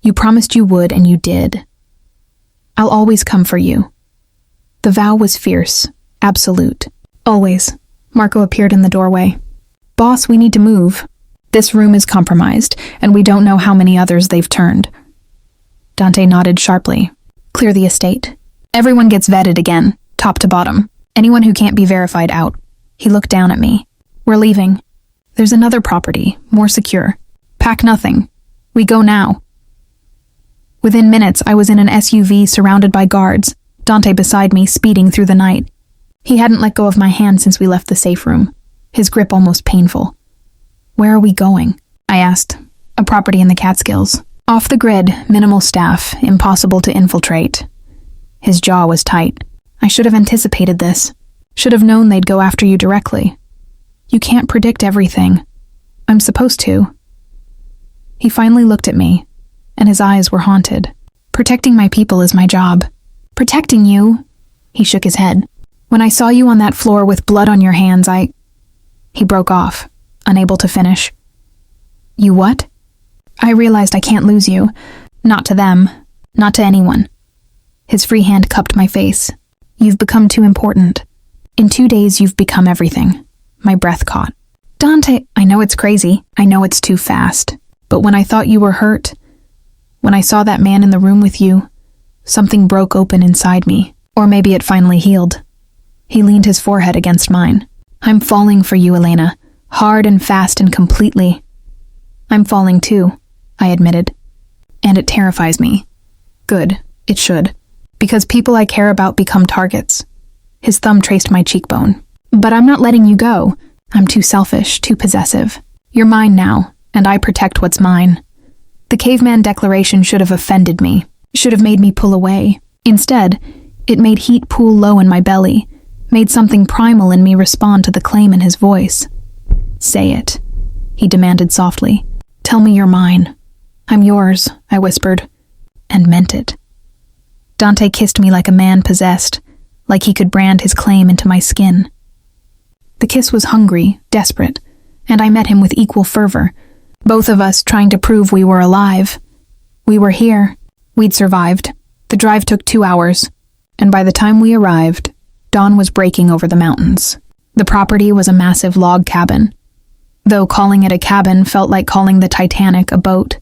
You promised you would, and you did. I'll always come for you." The vow was fierce, absolute. "Always." Marco appeared in the doorway. "Boss, we need to move. This room is compromised, and we don't know how many others they've turned." Dante nodded sharply. "Clear the estate. Everyone gets vetted again, top to bottom. Anyone who can't be verified out." He looked down at me. "We're leaving. There's another property, more secure. Pack nothing. We go now." Within minutes, I was in an SUV surrounded by guards, Dante beside me, speeding through the night. He hadn't let go of my hand since we left the safe room, his grip almost painful. "Where are we going?" I asked. "A property in the Catskills. Off the grid, minimal staff, impossible to infiltrate." His jaw was tight. "I should have anticipated this. Should have known they'd go after you directly. You can't predict everything. I'm supposed to." He finally looked at me, and his eyes were haunted. "Protecting my people is my job." "Protecting you?" He shook his head. "When I saw you on that floor with blood on your hands, He broke off, unable to finish. "You what?" "I realized I can't lose you. Not to them. Not to anyone." His free hand cupped my face. "You've become too important. In 2 days, you've become everything." My breath caught. "Dante, I know it's crazy. I know it's too fast. But when I thought you were hurt, when I saw that man in the room with you, something broke open inside me. Or maybe it finally healed." He leaned his forehead against mine. "I'm falling for you, Elena. Hard and fast and completely." "I'm falling too," I admitted. "And it terrifies me. Good, it should. Because people I care about become targets. His thumb traced my cheekbone. But I'm not letting you go. I'm too selfish, too possessive. You're mine now, and I protect what's mine. The caveman declaration should have offended me, should have made me pull away. Instead, it made heat pool low in my belly, made something primal in me respond to the claim in his voice. Say it, he demanded softly. Tell me you're mine. I'm yours, I whispered, and meant it. Dante kissed me like a man possessed, like he could brand his claim into my skin. The kiss was hungry, desperate, and I met him with equal fervor, both of us trying to prove we were alive. We were here. We'd survived. The drive took 2 hours, and by the time we arrived, dawn was breaking over the mountains. The property was a massive log cabin, though calling it a cabin felt like calling the Titanic a boat.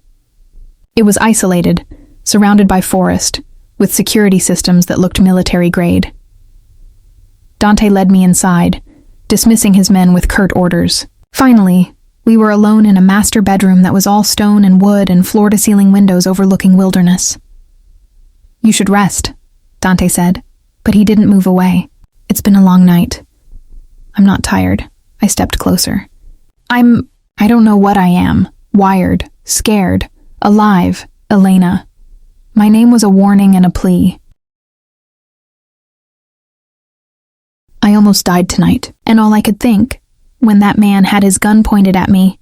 It was isolated, surrounded by forest, with security systems that looked military-grade. Dante led me inside, dismissing his men with curt orders. Finally, we were alone in a master bedroom that was all stone and wood and floor-to-ceiling windows overlooking wilderness. You should rest, Dante said, but he didn't move away. It's been a long night. I'm not tired. I stepped closer. I don't know what I am. Wired, scared, alive, Elena. My name was a warning and a plea. I almost died tonight, and all I could think, when that man had his gun pointed at me,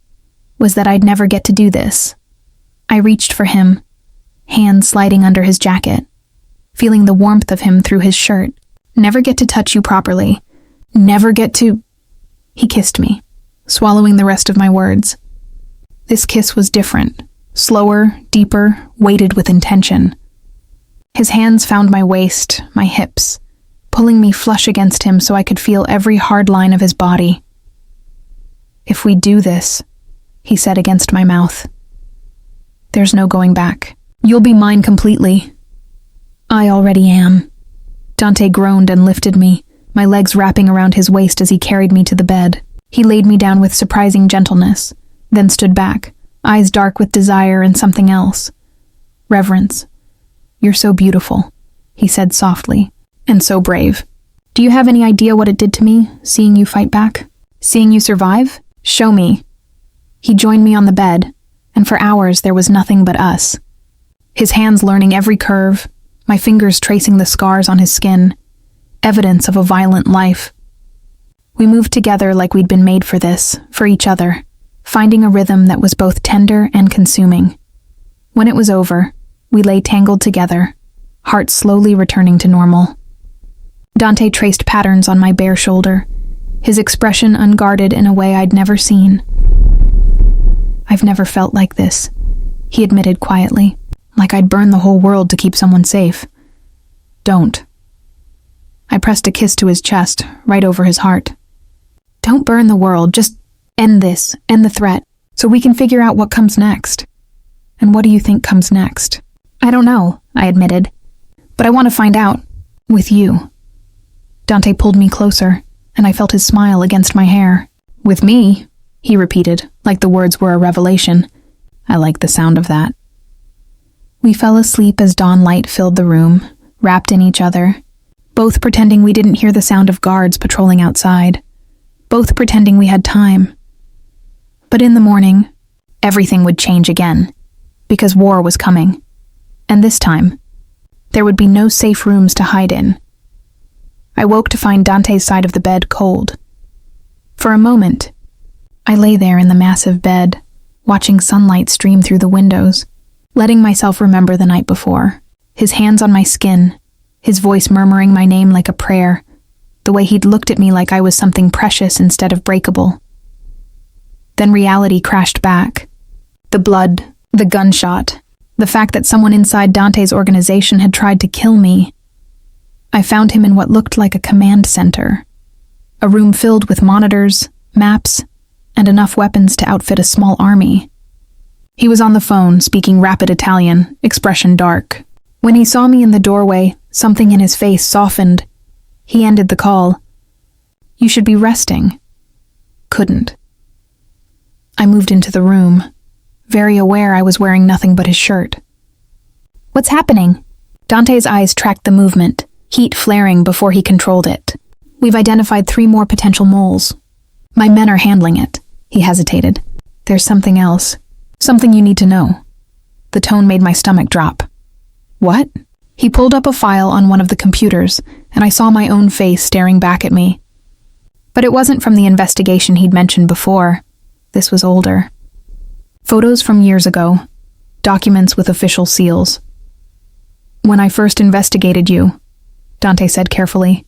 was that I'd never get to do this. I reached for him, hands sliding under his jacket, feeling the warmth of him through his shirt. Never get to touch you properly. Never get to... He kissed me, swallowing the rest of my words. This kiss was different, slower, deeper, weighted with intention. His hands found my waist, my hips, pulling me flush against him so I could feel every hard line of his body. If we do this, he said against my mouth, there's no going back. You'll be mine completely. I already am. Dante groaned and lifted me, my legs wrapping around his waist as he carried me to the bed. He laid me down with surprising gentleness, then stood back, eyes dark with desire and something else. Reverence. You're so beautiful, he said softly, and so brave. Do you have any idea what it did to me, seeing you fight back? Seeing you survive? Show me. He joined me on the bed, and for hours there was nothing but us. His hands learning every curve, my fingers tracing the scars on his skin, evidence of a violent life. We moved together like we'd been made for this, for each other, finding a rhythm that was both tender and consuming. When it was over, we lay tangled together, hearts slowly returning to normal. Dante traced patterns on my bare shoulder, his expression unguarded in a way I'd never seen. I've never felt like this, he admitted quietly, like I'd burn the whole world to keep someone safe. Don't. I pressed a kiss to his chest, right over his heart. Don't burn the world, just end this, end the threat, so we can figure out what comes next. And what do you think comes next? I don't know, I admitted, but I want to find out, with you. Dante pulled me closer, and I felt his smile against my hair. With me, he repeated, like the words were a revelation. I like the sound of that. We fell asleep as dawn light filled the room, wrapped in each other, both pretending we didn't hear the sound of guards patrolling outside, both pretending we had time. But in the morning, everything would change again, because war was coming. And this time, there would be no safe rooms to hide in. I woke to find Dante's side of the bed cold. For a moment, I lay there in the massive bed, watching sunlight stream through the windows, letting myself remember the night before. His hands on my skin, his voice murmuring my name like a prayer, the way he'd looked at me like I was something precious instead of breakable. Then reality crashed back. The blood, the gunshot, the fact that someone inside Dante's organization had tried to kill me. I found him in what looked like a command center, a room filled with monitors, maps, and enough weapons to outfit a small army. He was on the phone, speaking rapid Italian, expression dark. When he saw me in the doorway, something in his face softened. He ended the call. You should be resting. Couldn't. I moved into the room, very aware I was wearing nothing but his shirt. What's happening? Dante's eyes tracked the movement, heat flaring before he controlled it. We've identified 3 more potential moles. My men are handling it. He hesitated. There's something else. Something you need to know. The tone made my stomach drop. What? He pulled up a file on one of the computers, and I saw my own face staring back at me. But it wasn't from the investigation he'd mentioned before. This was older. Photos from years ago. Documents with official seals. When I first investigated you, Dante said carefully,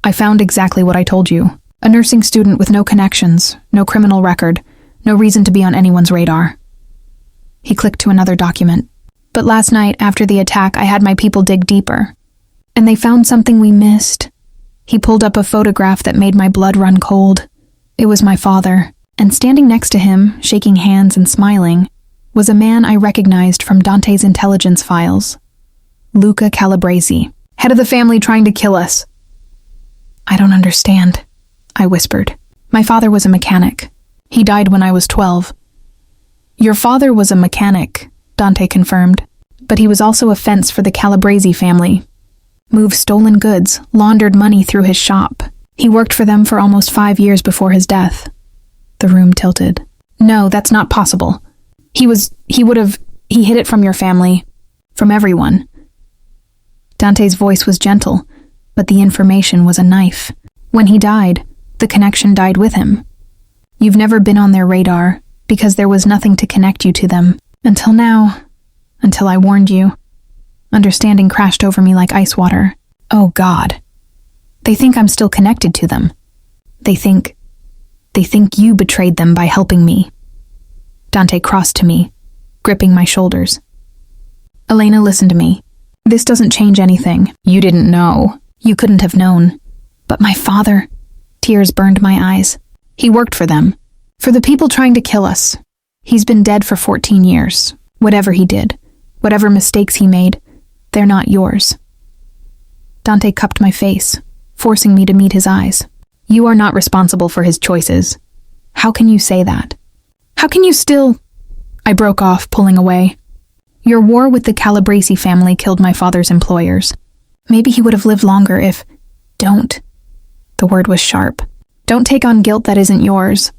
I found exactly what I told you. A nursing student with no connections, no criminal record, no reason to be on anyone's radar. He clicked to another document. But last night, after the attack, I had my people dig deeper. And they found something we missed. He pulled up a photograph that made my blood run cold. It was my father. And standing next to him, shaking hands and smiling, was a man I recognized from Dante's intelligence files. Luca Calabresi, head of the family trying to kill us. I don't understand, I whispered. My father was a mechanic. He died when I was 12. Your father was a mechanic, Dante confirmed, but he was also a fence for the Calabresi family. Moved stolen goods, laundered money through his shop. He worked for them for almost 5 years before his death. The room tilted. No, that's not possible. He hid it from your family, from everyone. Dante's voice was gentle, but the information was a knife. When he died, the connection died with him. You've never been on their radar, because there was nothing to connect you to them. Until now. Until I warned you. Understanding crashed over me like ice water. Oh God. They think I'm still connected to them. They think you betrayed them by helping me. Dante crossed to me, gripping my shoulders. Elena, listen to me. This doesn't change anything. You didn't know. You couldn't have known. But my father... Tears burned my eyes. He worked for them. For the people trying to kill us. He's been dead for 14 years. Whatever he did, whatever mistakes he made, they're not yours. Dante cupped my face, forcing me to meet his eyes. You are not responsible for his choices. How can you say that? How can you still... I broke off, pulling away. Your war with the Calabresi family killed my father's employers. Maybe he would have lived longer if... Don't. The word was sharp. Don't take on guilt that isn't yours.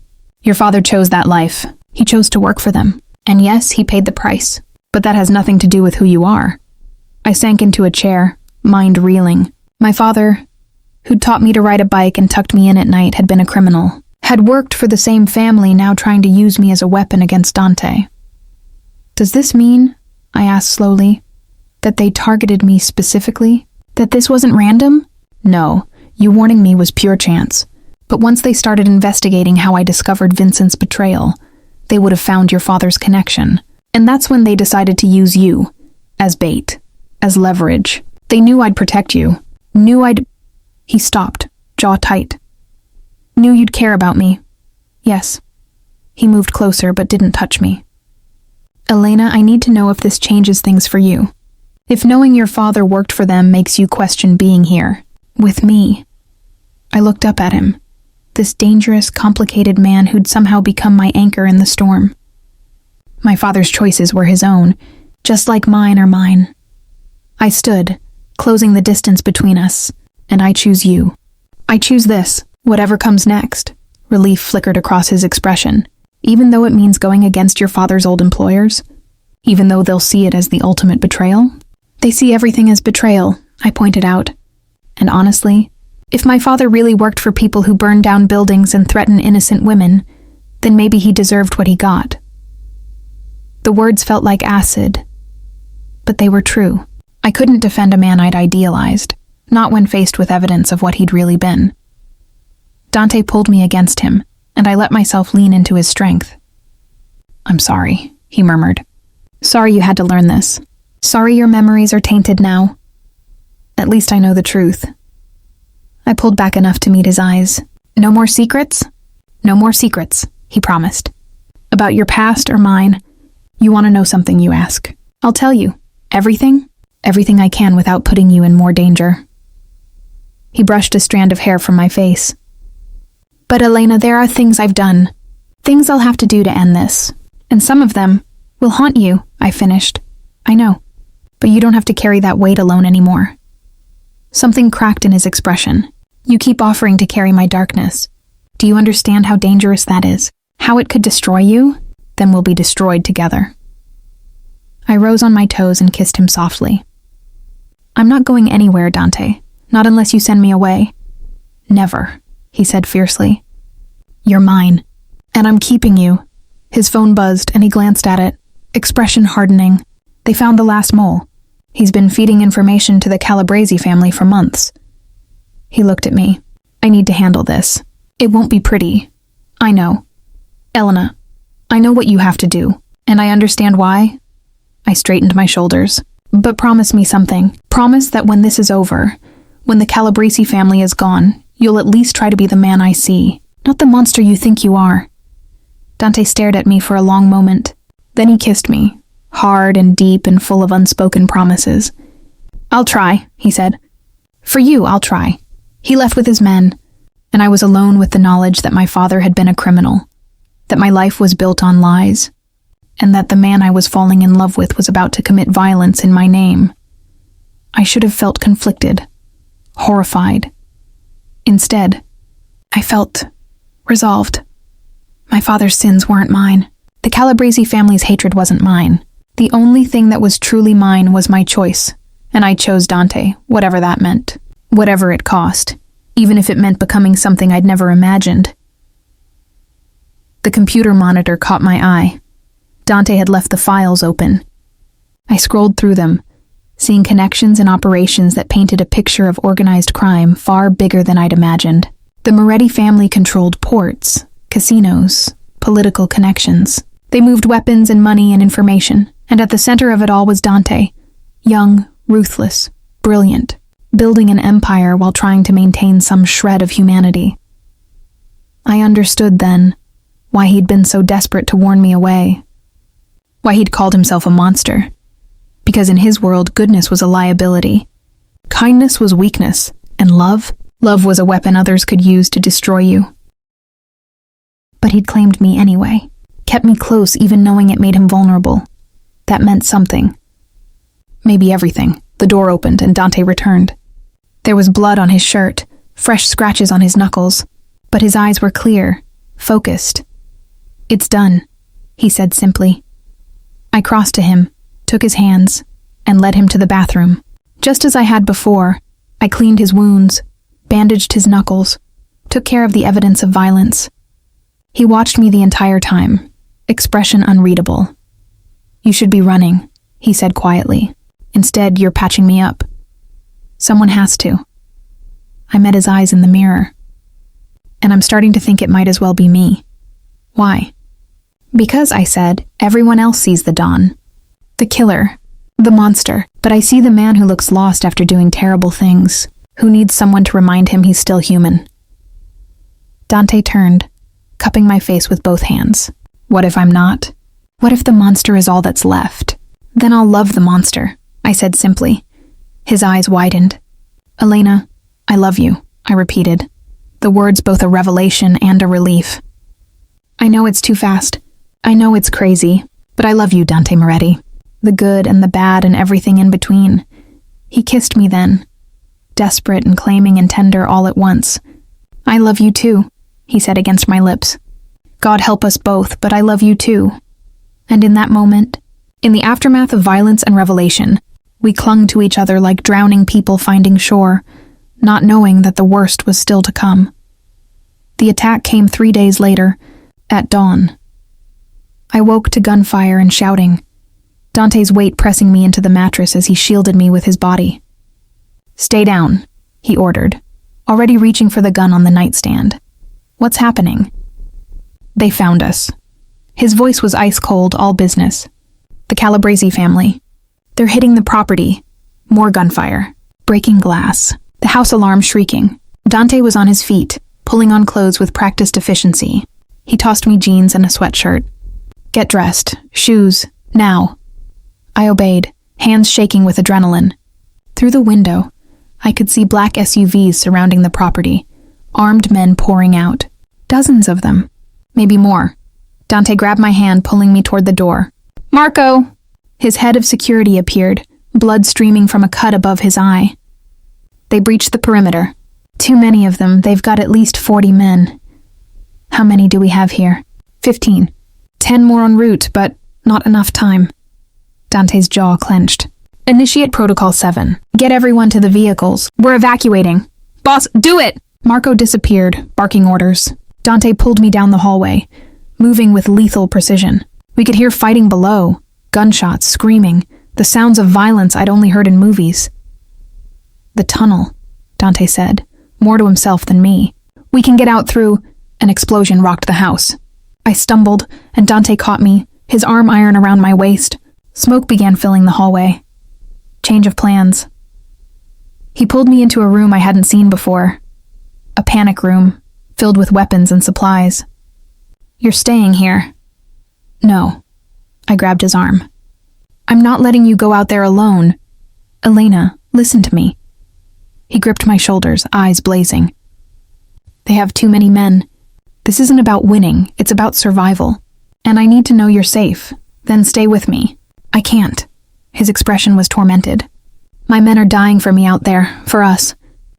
Your father chose that life. He chose to work for them. And yes, he paid the price. But that has nothing to do with who you are. I sank into a chair, mind reeling. My father, who'd taught me to ride a bike and tucked me in at night, had been a criminal. Had worked for the same family, now trying to use me as a weapon against Dante. Does this mean, I asked slowly, that they targeted me specifically? That this wasn't random? No, you warning me was pure chance. But once they started investigating how I discovered Vincent's betrayal, they would have found your father's connection. And that's when they decided to use you, as bait, as leverage. They knew I'd protect you. He stopped, jaw tight. Knew you'd care about me. Yes. He moved closer but didn't touch me. Elena, I need to know if this changes things for you. If knowing your father worked for them makes you question being here. With me. I looked up at him. This dangerous, complicated man who'd somehow become my anchor in the storm. My father's choices were his own, just like mine are mine. I stood, closing the distance between us, and I choose you. I choose this, whatever comes next. Relief flickered across his expression. Even though it means going against your father's old employers? Even though they'll see it as the ultimate betrayal? They see everything as betrayal, I pointed out. And honestly, if my father really worked for people who burn down buildings and threaten innocent women, then maybe he deserved what he got. The words felt like acid, but they were true. I couldn't defend a man I'd idealized, not when faced with evidence of what he'd really been. Dante pulled me against him, and I let myself lean into his strength. I'm sorry, he murmured. Sorry you had to learn this. Sorry your memories are tainted now. At least I know the truth. I pulled back enough to meet his eyes. No more secrets? No more secrets, he promised. About your past or mine. You want to know something, you ask. I'll tell you. Everything? Everything I can without putting you in more danger. He brushed a strand of hair from my face. But Elena, there are things I've done. Things I'll have to do to end this. And some of them will haunt you, I finished. I know. but you don't have to carry that weight alone anymore." Something cracked in his expression. "You keep offering to carry my darkness. Do you understand how dangerous that is? How it could destroy you? Then we'll be destroyed together." I rose on my toes and kissed him softly. "I'm not going anywhere, Dante. Not unless you send me away." "Never," he said fiercely. "You're mine, and I'm keeping you." His phone buzzed and he glanced at it, expression hardening. They found the last mole. He's been feeding information to the Calabrese family for months. He looked at me. "I need to handle this. It won't be pretty. I know. Elena, I know what you have to do, and I understand why." I straightened my shoulders. "But promise me something. Promise that when this is over, when the Calabrese family is gone, you'll at least try to be the man I see, not the monster you think you are." Dante stared at me for a long moment. Then he kissed me, hard and deep and full of unspoken promises. "I'll try," he said. "For you, I'll try." He left with his men, and I was alone with the knowledge that my father had been a criminal, that my life was built on lies, and that the man I was falling in love with was about to commit violence in my name. I should have felt conflicted, horrified. Instead, I felt resolved. My father's sins weren't mine. The Calabrese family's hatred wasn't mine. The only thing that was truly mine was my choice, and I chose Dante, whatever that meant, whatever it cost, even if it meant becoming something I'd never imagined. The computer monitor caught my eye. Dante had left the files open. I scrolled through them, seeing connections and operations that painted a picture of organized crime far bigger than I'd imagined. The Moretti family controlled ports, casinos, political connections. They moved weapons and money and information, and at the center of it all was Dante, young, ruthless, brilliant, building an empire while trying to maintain some shred of humanity. I understood then why he'd been so desperate to warn me away, why he'd called himself a monster. Because in his world, goodness was a liability. Kindness was weakness, and love was a weapon others could use to destroy you. But he'd claimed me anyway, kept me close even knowing it made him vulnerable. That meant something. Maybe everything. The door opened and Dante returned. There was blood on his shirt, fresh scratches on his knuckles, but his eyes were clear, focused. "It's done," he said simply. I crossed to him, took his hands, and led him to the bathroom. Just as I had before, I cleaned his wounds, bandaged his knuckles, took care of the evidence of violence. He watched me the entire time, expression unreadable. "You should be running," he said quietly. "Instead, you're patching me up." "Someone has to." I met his eyes in the mirror, and I'm starting to think it might as well be me. "Why?" "Because," I said, "everyone else sees the Don. The killer, the monster, but I see the man who looks lost after doing terrible things, who needs someone to remind him he's still human." Dante turned, cupping my face with both hands. "What if I'm not? What if the monster is all that's left? Then I'll love the monster," I said simply. His eyes widened. "Elena, I love you," I repeated, the words both a revelation and a relief. "I know it's too fast. I know it's crazy, but I love you, Dante Moretti. The good and the bad and everything in between." He kissed me then, desperate and claiming and tender all at once. "I love you too," he said against my lips. "God help us both, but I love you too." And in that moment, in the aftermath of violence and revelation, we clung to each other like drowning people finding shore, not knowing that the worst was still to come. The attack came 3 days later, at dawn. I woke to gunfire and shouting, Dante's weight pressing me into the mattress as he shielded me with his body. "Stay down," he ordered, already reaching for the gun on the nightstand. "What's happening?" "They found us." His voice was ice cold, all business. "The Calabrese family. They're hitting the property." More gunfire, breaking glass, the house alarm shrieking. Dante was on his feet, pulling on clothes with practiced efficiency. He tossed me jeans and a sweatshirt. "Get dressed. Shoes. Now." I obeyed, hands shaking with adrenaline. Through the window, I could see black SUVs surrounding the property, armed men pouring out. Dozens of them. Maybe more. Dante grabbed my hand, pulling me toward the door. "Marco!" His head of security appeared, blood streaming from a cut above his eye. They breached the perimeter. Too many of them. They've got at least 40 men. How many do we have here? 15. 10 more en route, but not enough time. Dante's jaw clenched. Initiate Protocol 7. Get everyone to the vehicles. We're evacuating. Boss, do it! Marco disappeared, barking orders. Dante pulled me down the hallway, moving with lethal precision. We could hear fighting below, gunshots, screaming, the sounds of violence I'd only heard in movies. The tunnel, Dante said, more to himself than me. We can get out through... An explosion rocked the house. I stumbled, and Dante caught me, his arm iron around my waist. Smoke began filling the hallway. Change of plans. He pulled me into a room I hadn't seen before. A panic room, filled with weapons and supplies. You're staying here. No. I grabbed his arm. I'm not letting you go out there alone. Elena, listen to me. He gripped my shoulders, eyes blazing. They have too many men. This isn't about winning, it's about survival. And I need to know you're safe. Then stay with me. I can't. His expression was tormented. My men are dying for me out there, for us.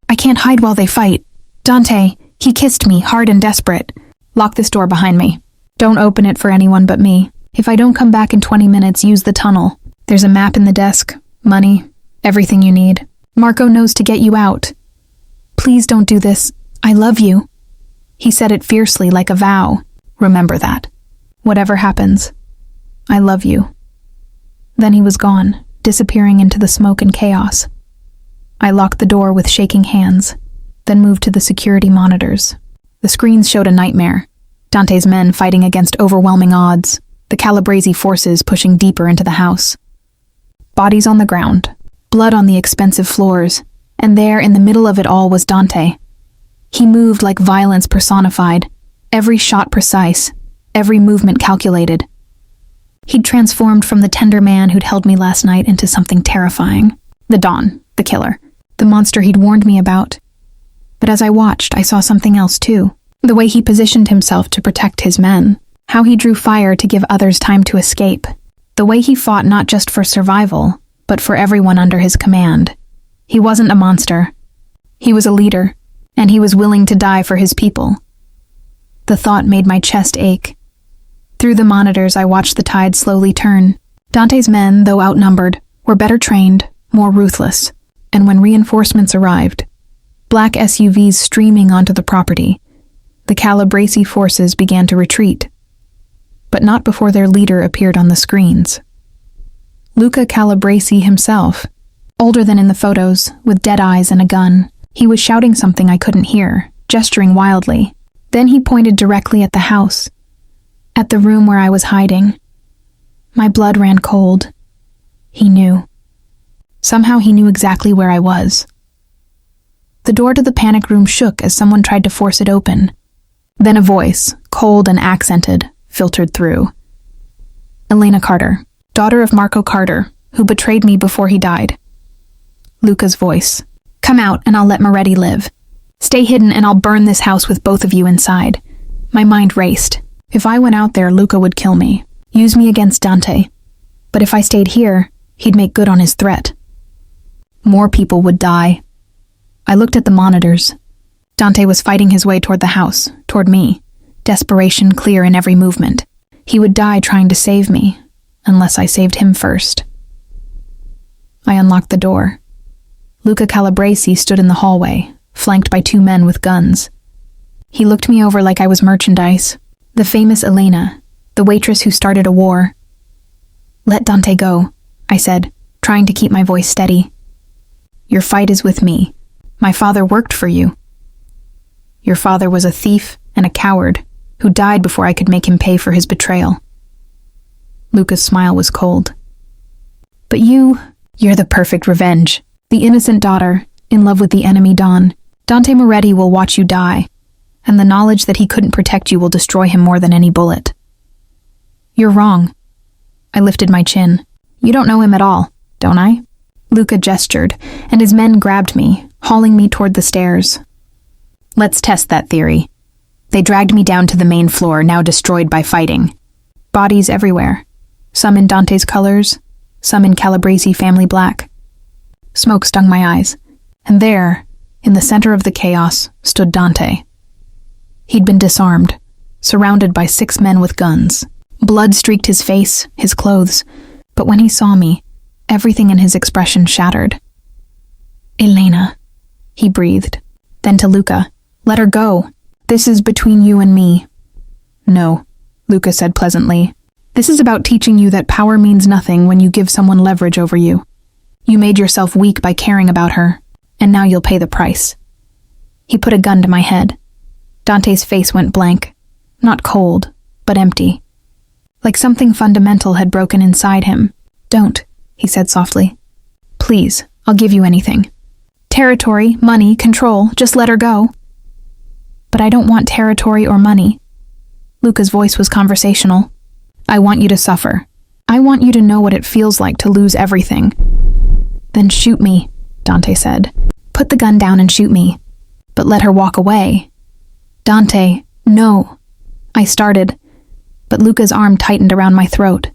I can't hide while they fight. Dante, he kissed me, hard and desperate. Lock this door behind me. Don't open it for anyone but me. If I don't come back in 20 minutes, use the tunnel. There's a map in the desk, money, everything you need. Marco knows to get you out. Please don't do this. I love you. He said it fiercely, like a vow. Remember that. Whatever happens, I love you. Then he was gone, disappearing into the smoke and chaos. I locked the door with shaking hands, then moved to the security monitors. The screens showed a nightmare. Dante's men fighting against overwhelming odds, the Calabrese forces pushing deeper into the house. Bodies on the ground, blood on the expensive floors, and there in the middle of it all was Dante. He moved like violence personified, every shot precise, every movement calculated. He'd transformed from the tender man who'd held me last night into something terrifying. The Don, the killer, the monster he'd warned me about. But as I watched, I saw something else too. The way he positioned himself to protect his men. How he drew fire to give others time to escape. The way he fought not just for survival, but for everyone under his command. He wasn't a monster. He was a leader, and he was willing to die for his people. The thought made my chest ache. Through the monitors, I watched the tide slowly turn. Dante's men, though outnumbered, were better trained, more ruthless. And when reinforcements arrived, black SUVs streaming onto the property, the Calabrese forces began to retreat. But not before their leader appeared on the screens. Luca Calabrese himself, older than in the photos, with dead eyes and a gun. He was shouting something I couldn't hear, gesturing wildly. Then he pointed directly at the house, at the room where I was hiding. My blood ran cold. He knew. Somehow he knew exactly where I was. The door to the panic room shook as someone tried to force it open. Then a voice, cold and accented, filtered through. Elena Carter, daughter of Marco Carter, who betrayed me before he died. Luca's voice. Come out and I'll let Moretti live. Stay hidden and I'll burn this house with both of you inside. My mind raced. If I went out there, Luca would kill me, use me against Dante. But if I stayed here, he'd make good on his threat. More people would die. I looked at the monitors. Dante was fighting his way toward the house, toward me, desperation clear in every movement. He would die trying to save me, unless I saved him first. I unlocked the door. Luca Calabrese stood in the hallway, flanked by 2 men with guns. He looked me over like I was merchandise. The famous Elena, the waitress who started a war. Let Dante go, I said, trying to keep my voice steady. Your fight is with me. My father worked for you. Your father was a thief and a coward who died before I could make him pay for his betrayal. Luca's smile was cold. But you're the perfect revenge. The innocent daughter, in love with the enemy Don. Dante Moretti will watch you die, and the knowledge that he couldn't protect you will destroy him more than any bullet. You're wrong. I lifted my chin. You don't know him at all, don't I? Luca gestured, and his men grabbed me, hauling me toward the stairs. Let's test that theory. They dragged me down to the main floor, now destroyed by fighting. Bodies everywhere. Some in Dante's colors, some in Calabrese family black. Smoke stung my eyes, and there, in the center of the chaos, stood Dante. He'd been disarmed, surrounded by 6 men with guns. Blood streaked his face, his clothes, but when he saw me, everything in his expression shattered. "Elena," he breathed. Then to Luca, "Let her go. This is between you and me." "No," Luca said pleasantly. "This is about teaching you that power means nothing when you give someone leverage over you. You made yourself weak by caring about her, and now you'll pay the price." He put a gun to my head. Dante's face went blank, not cold, but empty. Like something fundamental had broken inside him. "Don't," he said softly. "Please, I'll give you anything. Territory, money, control, just let her go." "But I don't want territory or money." Luca's voice was conversational. "I want you to suffer. I want you to know what it feels like to lose everything." "Then shoot me," Dante said. "Put the gun down and shoot me. But let her walk away." "Dante, no." I started, but Luca's arm tightened around my throat.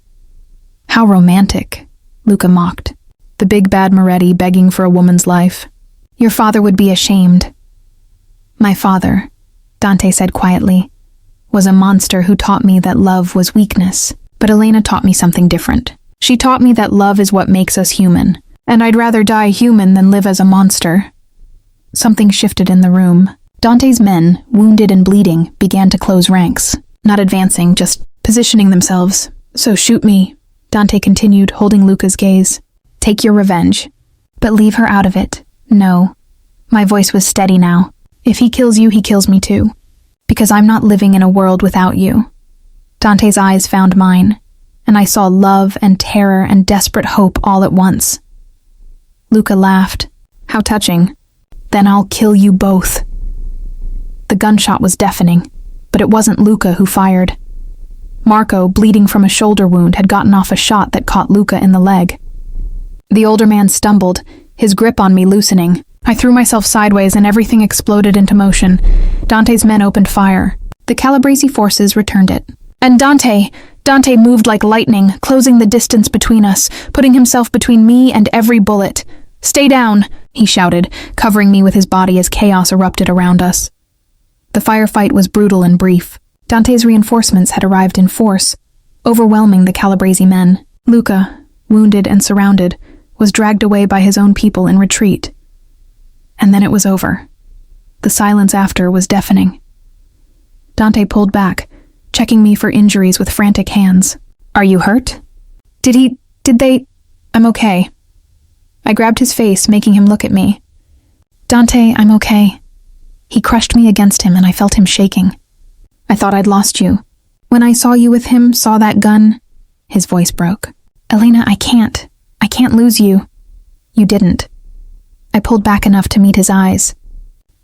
"How romantic," Luca mocked. "The big bad Moretti begging for a woman's life. Your father would be ashamed." "My father," Dante said quietly, "was a monster who taught me that love was weakness. But Elena taught me something different. She taught me that love is what makes us human, and I'd rather die human than live as a monster." Something shifted in the room. Dante's men, wounded and bleeding, began to close ranks, not advancing, just positioning themselves. "So shoot me," Dante continued, holding Luca's gaze. "Take your revenge, but leave her out of it. No." My voice was steady now. "If he kills you, he kills me too. Because I'm not living in a world without you." Dante's eyes found mine, and I saw love and terror and desperate hope all at once. Luca laughed. "How touching. Then I'll kill you both." The gunshot was deafening, but it wasn't Luca who fired. Marco, bleeding from a shoulder wound, had gotten off a shot that caught Luca in the leg. The older man stumbled, his grip on me loosening. I threw myself sideways and everything exploded into motion. Dante's men opened fire. The Calabrese forces returned it. And Dante moved like lightning, closing the distance between us, putting himself between me and every bullet. "Stay down," he shouted, covering me with his body as chaos erupted around us. The firefight was brutal and brief. Dante's reinforcements had arrived in force, overwhelming the Calabrese men. Luca, wounded and surrounded, was dragged away by his own people in retreat. And then it was over. The silence after was deafening. Dante pulled back, checking me for injuries with frantic hands. "Are you hurt?" Did they? "I'm okay." I grabbed his face, making him look at me. "Dante, I'm okay." He crushed me against him and I felt him shaking. "I thought I'd lost you. When I saw you with him, saw that gun..." His voice broke. "Elena, I can't lose you." "You didn't." I pulled back enough to meet his eyes.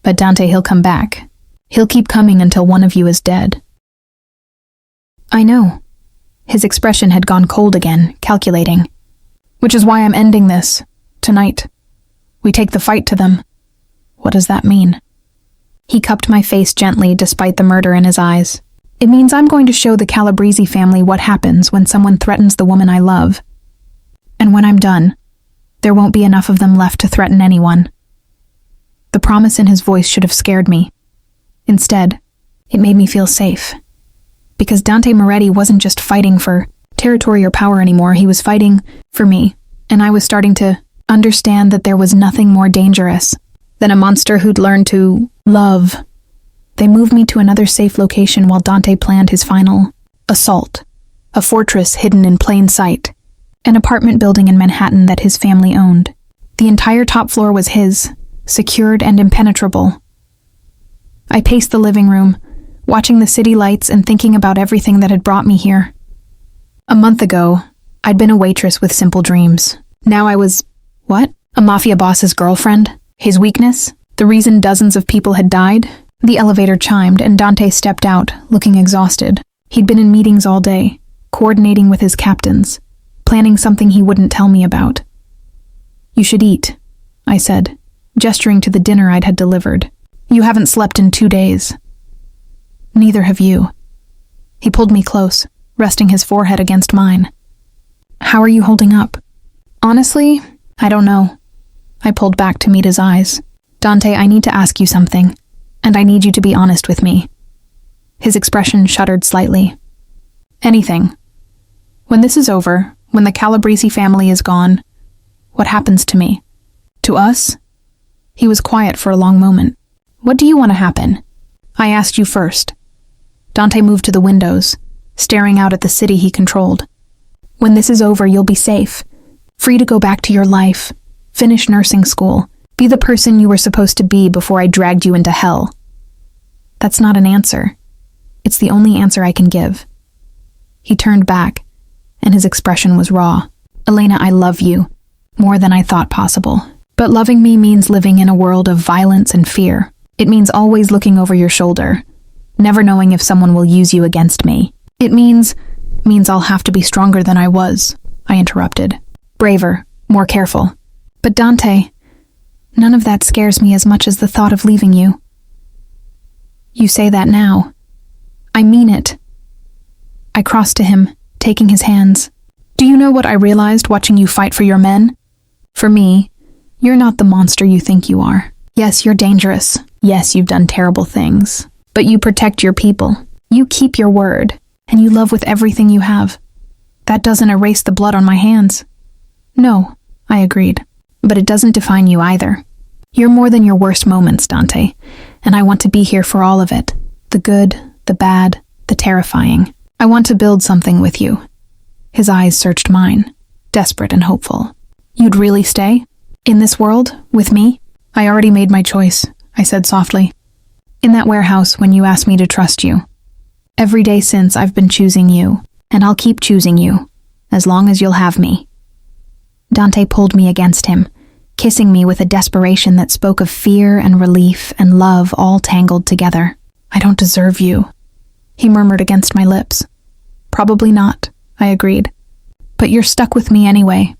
"But Dante, he'll come back. He'll keep coming until one of you is dead." "I know." His expression had gone cold again, calculating. "Which is why I'm ending this. Tonight. We take the fight to them." "What does that mean?" He cupped my face gently despite the murder in his eyes. "It means I'm going to show the Calabrese family what happens when someone threatens the woman I love. And when I'm done, there won't be enough of them left to threaten anyone." The promise in his voice should have scared me. Instead, it made me feel safe. Because Dante Moretti wasn't just fighting for territory or power anymore, he was fighting for me, and I was starting to understand that there was nothing more dangerous than a monster who'd learned to love. They moved me to another safe location while Dante planned his final assault. A fortress hidden in plain sight. An apartment building in Manhattan that his family owned. The entire top floor was his, secured and impenetrable. I paced the living room, watching the city lights and thinking about everything that had brought me here. A month ago, I'd been a waitress with simple dreams. Now I was, what? A mafia boss's girlfriend? His weakness? The reason dozens of people had died? The elevator chimed and Dante stepped out, looking exhausted. He'd been in meetings all day, coordinating with his captains, planning something he wouldn't tell me about. "You should eat," I said, gesturing to the dinner I'd had delivered. "You haven't slept in 2 days." "Neither have you." He pulled me close, resting his forehead against mine. "How are you holding up?" Honestly, I don't know. I pulled back to meet his eyes. Dante, I need to ask you something, and I need you to be honest with me. His expression shuddered slightly. Anything. When this is over, when the Calabrese family is gone, what happens to me? To us? He was quiet for a long moment. What do you want to happen? I asked you first. Dante moved to the windows, staring out at the city he controlled. When this is over, you'll be safe, free to go back to your life, finish nursing school, be the person you were supposed to be before I dragged you into hell. That's not an answer. It's the only answer I can give. He turned back, and his expression was raw. Elena, I love you, more than I thought possible. But loving me means living in a world of violence and fear. It means always looking over your shoulder, never knowing if someone will use you against me. It means I'll have to be stronger than I was, I interrupted. Braver, more careful. But Dante, none of that scares me as much as the thought of leaving you. You say that now. I mean it. I crossed to him, taking his hands. Do you know what I realized watching you fight for your men? For me, you're not the monster you think you are. Yes, you're dangerous. Yes, you've done terrible things. But you protect your people. You keep your word. And you love with everything you have. That doesn't erase the blood on my hands. No, I agreed. But it doesn't define you either. You're more than your worst moments, Dante. And I want to be here for all of it. The good, the bad, the terrifying. I want to build something with you. His eyes searched mine, desperate and hopeful. You'd really stay? In this world? With me? I already made my choice, I said softly. In that warehouse when you asked me to trust you. Every day since I've been choosing you, and I'll keep choosing you, as long as you'll have me. Dante pulled me against him, kissing me with a desperation that spoke of fear and relief and love all tangled together. I don't deserve you, he murmured against my lips. Probably not, I agreed. But you're stuck with me anyway.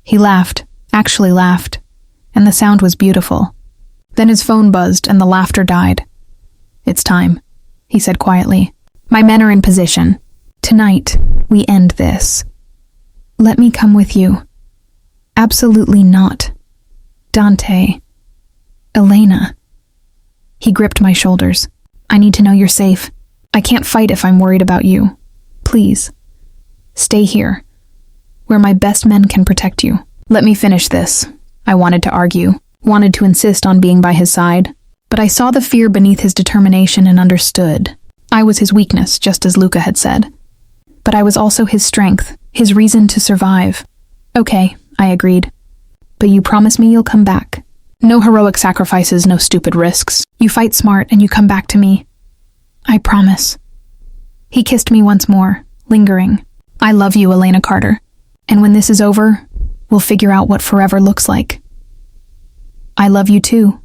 He laughed, actually laughed, and the sound was beautiful. Then his phone buzzed and the laughter died. It's time, he said quietly. My men are in position. Tonight, we end this. Let me come with you. Absolutely not. Dante. Elena. He gripped my shoulders. I need to know you're safe. I can't fight if I'm worried about you. Please. Stay here, where my best men can protect you. Let me finish this. I wanted to argue, wanted to insist on being by his side, but I saw the fear beneath his determination and understood. I was his weakness, just as Luca had said. But I was also his strength, his reason to survive. Okay, I agreed. But you promise me you'll come back. No heroic sacrifices, no stupid risks. You fight smart and you come back to me. I promise. He kissed me once more, lingering. I love you, Elena Carter. And when this is over, we'll figure out what forever looks like. I love you too.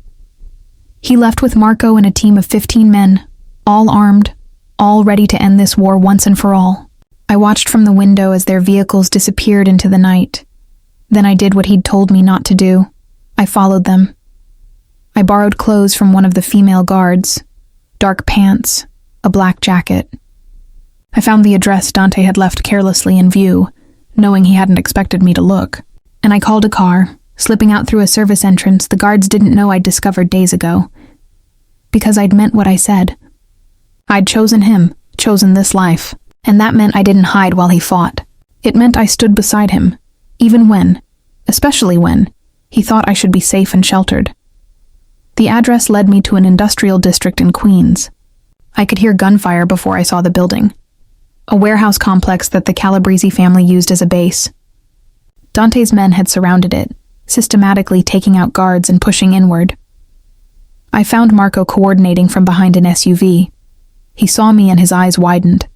He left with Marco and a team of 15 men, all armed, all ready to end this war once and for all. I watched from the window as their vehicles disappeared into the night. Then I did what he'd told me not to do. I followed them. I borrowed clothes from one of the female guards, dark pants, a black jacket. I found the address Dante had left carelessly in view, knowing he hadn't expected me to look, and I called a car, slipping out through a service entrance the guards didn't know I'd discovered days ago. Because I'd meant what I said. I'd chosen him, chosen this life, and that meant I didn't hide while he fought. It meant I stood beside him, even when, especially when, he thought I should be safe and sheltered. The address led me to an industrial district in Queens. I could hear gunfire before I saw the building. A warehouse complex that the Calabrese family used as a base. Dante's men had surrounded it, systematically taking out guards and pushing inward. I found Marco coordinating from behind an SUV. He saw me and his eyes widened.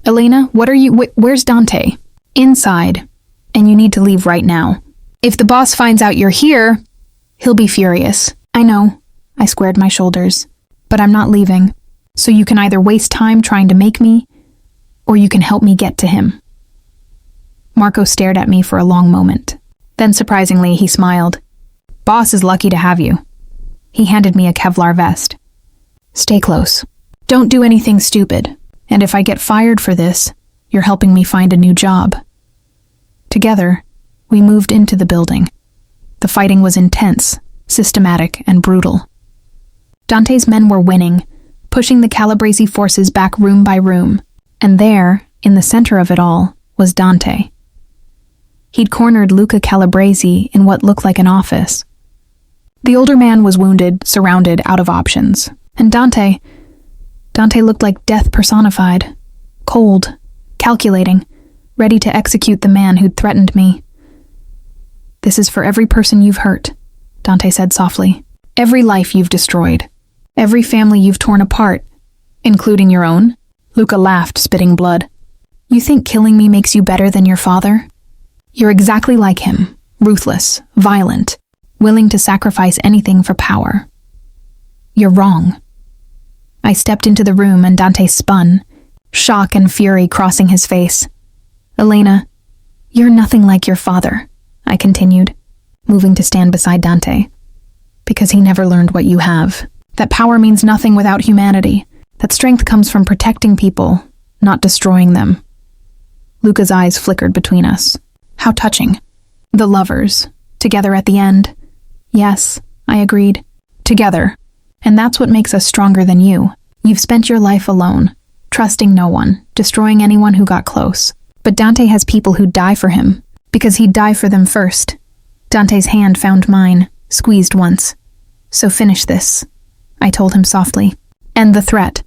Elena, what are you— where's Dante? Inside, and you need to leave right now. If the boss finds out you're here, he'll be furious. I know, I squared my shoulders, but I'm not leaving. So you can either waste time trying to make me, or you can help me get to him. Marco stared at me for a long moment. Then surprisingly, he smiled. Boss is lucky to have you. He handed me a Kevlar vest. Stay close. Don't do anything stupid. And if I get fired for this, you're helping me find a new job. Together, We moved into the building. The fighting was intense, systematic, and brutal. Dante's men were winning, pushing the Calabrese forces back room by room, and there, in the center of it all, was Dante. He'd cornered Luca Calabrese in what looked like an office. The older man was wounded, surrounded, out of options, and Dante looked like death personified, cold, calculating, ready to execute the man who'd threatened me. "This is for every person you've hurt," Dante said softly. "Every life you've destroyed. Every family you've torn apart, including your own." Luca laughed, spitting blood. "You think killing me makes you better than your father? You're exactly like him, ruthless, violent, willing to sacrifice anything for power. You're wrong." I stepped into the room and Dante spun, shock and fury crossing his face. "Elena, you're nothing like your father," I continued, moving to stand beside Dante. "Because he never learned what you have. That power means nothing without humanity. That strength comes from protecting people, not destroying them." Luca's eyes flickered between us. How touching. The lovers, together at the end. "Yes," I agreed. "Together. And that's what makes us stronger than you. You've spent your life alone, trusting no one, destroying anyone who got close. But Dante has people who die for him, because he'd die for them first." Dante's hand found mine, squeezed once. "So finish this," I told him softly. "End the threat.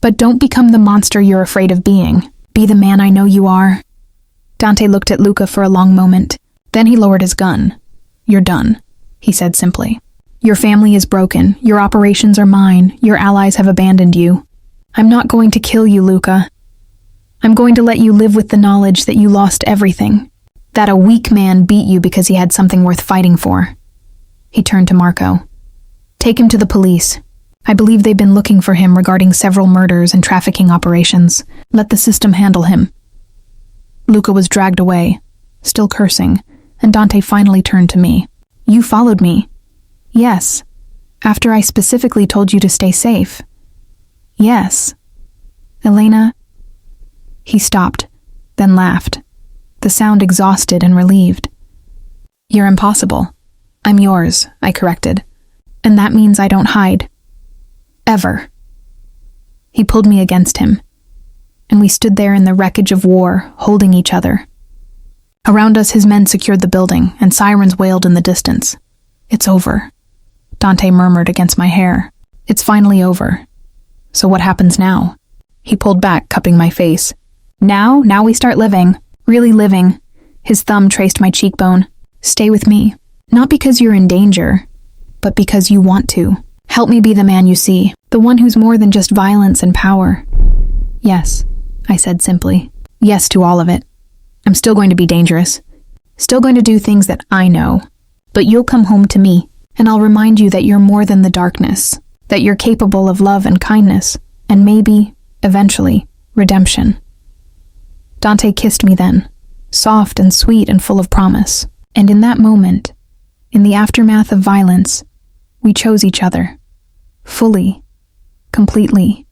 But don't become the monster you're afraid of being. Be the man I know you are." Dante looked at Luca for a long moment. Then he lowered his gun. "You're done," he said simply. "Your family is broken. Your operations are mine. Your allies have abandoned you. I'm not going to kill you, Luca. I'm going to let you live with the knowledge that you lost everything. That a weak man beat you because he had something worth fighting for." He turned to Marco. "Take him to the police. I believe they've been looking for him regarding several murders and trafficking operations. Let the system handle him." Luca was dragged away, still cursing, and Dante finally turned to me. "You followed me." "Yes. After I specifically told you to stay safe." "Yes." "Elena..." He stopped, then laughed, the sound exhausted and relieved. "You're impossible. I'm yours," I corrected. "And that means I don't hide. Ever." He pulled me against him, and we stood there in the wreckage of war, holding each other. Around us, his men secured the building, and sirens wailed in the distance. "It's over," Dante murmured against my hair. "It's finally over. So what happens now?" He pulled back, cupping my face. Now we start living. Really living." His thumb traced my cheekbone. "Stay with me. Not because you're in danger, but because you want to. Help me be the man you see, the one who's more than just violence and power." "Yes," I said simply. "Yes to all of it. I'm still going to be dangerous. Still going to do things that I know. But you'll come home to me, and I'll remind you that you're more than the darkness, that you're capable of love and kindness, and maybe, eventually, redemption." Dante kissed me then, soft and sweet and full of promise. And in that moment, in the aftermath of violence, we chose each other. Fully, completely,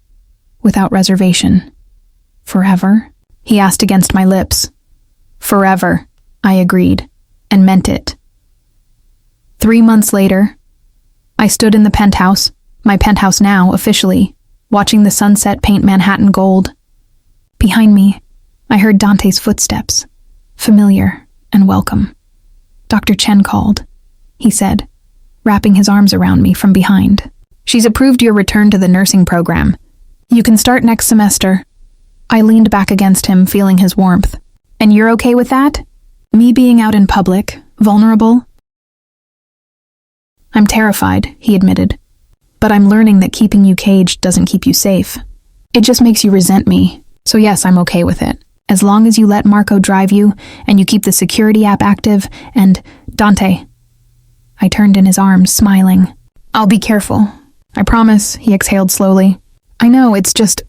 without reservation. "Forever?" he asked against my lips. "Forever," I agreed, and meant it. 3 months later, I stood in the penthouse, my penthouse now, officially, watching the sunset paint Manhattan gold. Behind me, I heard Dante's footsteps, familiar and welcome. "Dr. Chen called," he said, wrapping his arms around me from behind. "She's approved your return to the nursing program. You can start next semester." I leaned back against him, feeling his warmth. "And you're okay with that? Me being out in public, vulnerable?" "I'm terrified," he admitted. "But I'm learning that keeping you caged doesn't keep you safe. It just makes you resent me. So yes, I'm okay with it. As long as you let Marco drive you, and you keep the security app active, and Dante." I turned in his arms, smiling. "I'll be careful. I promise," he exhaled slowly. "I know, it's just,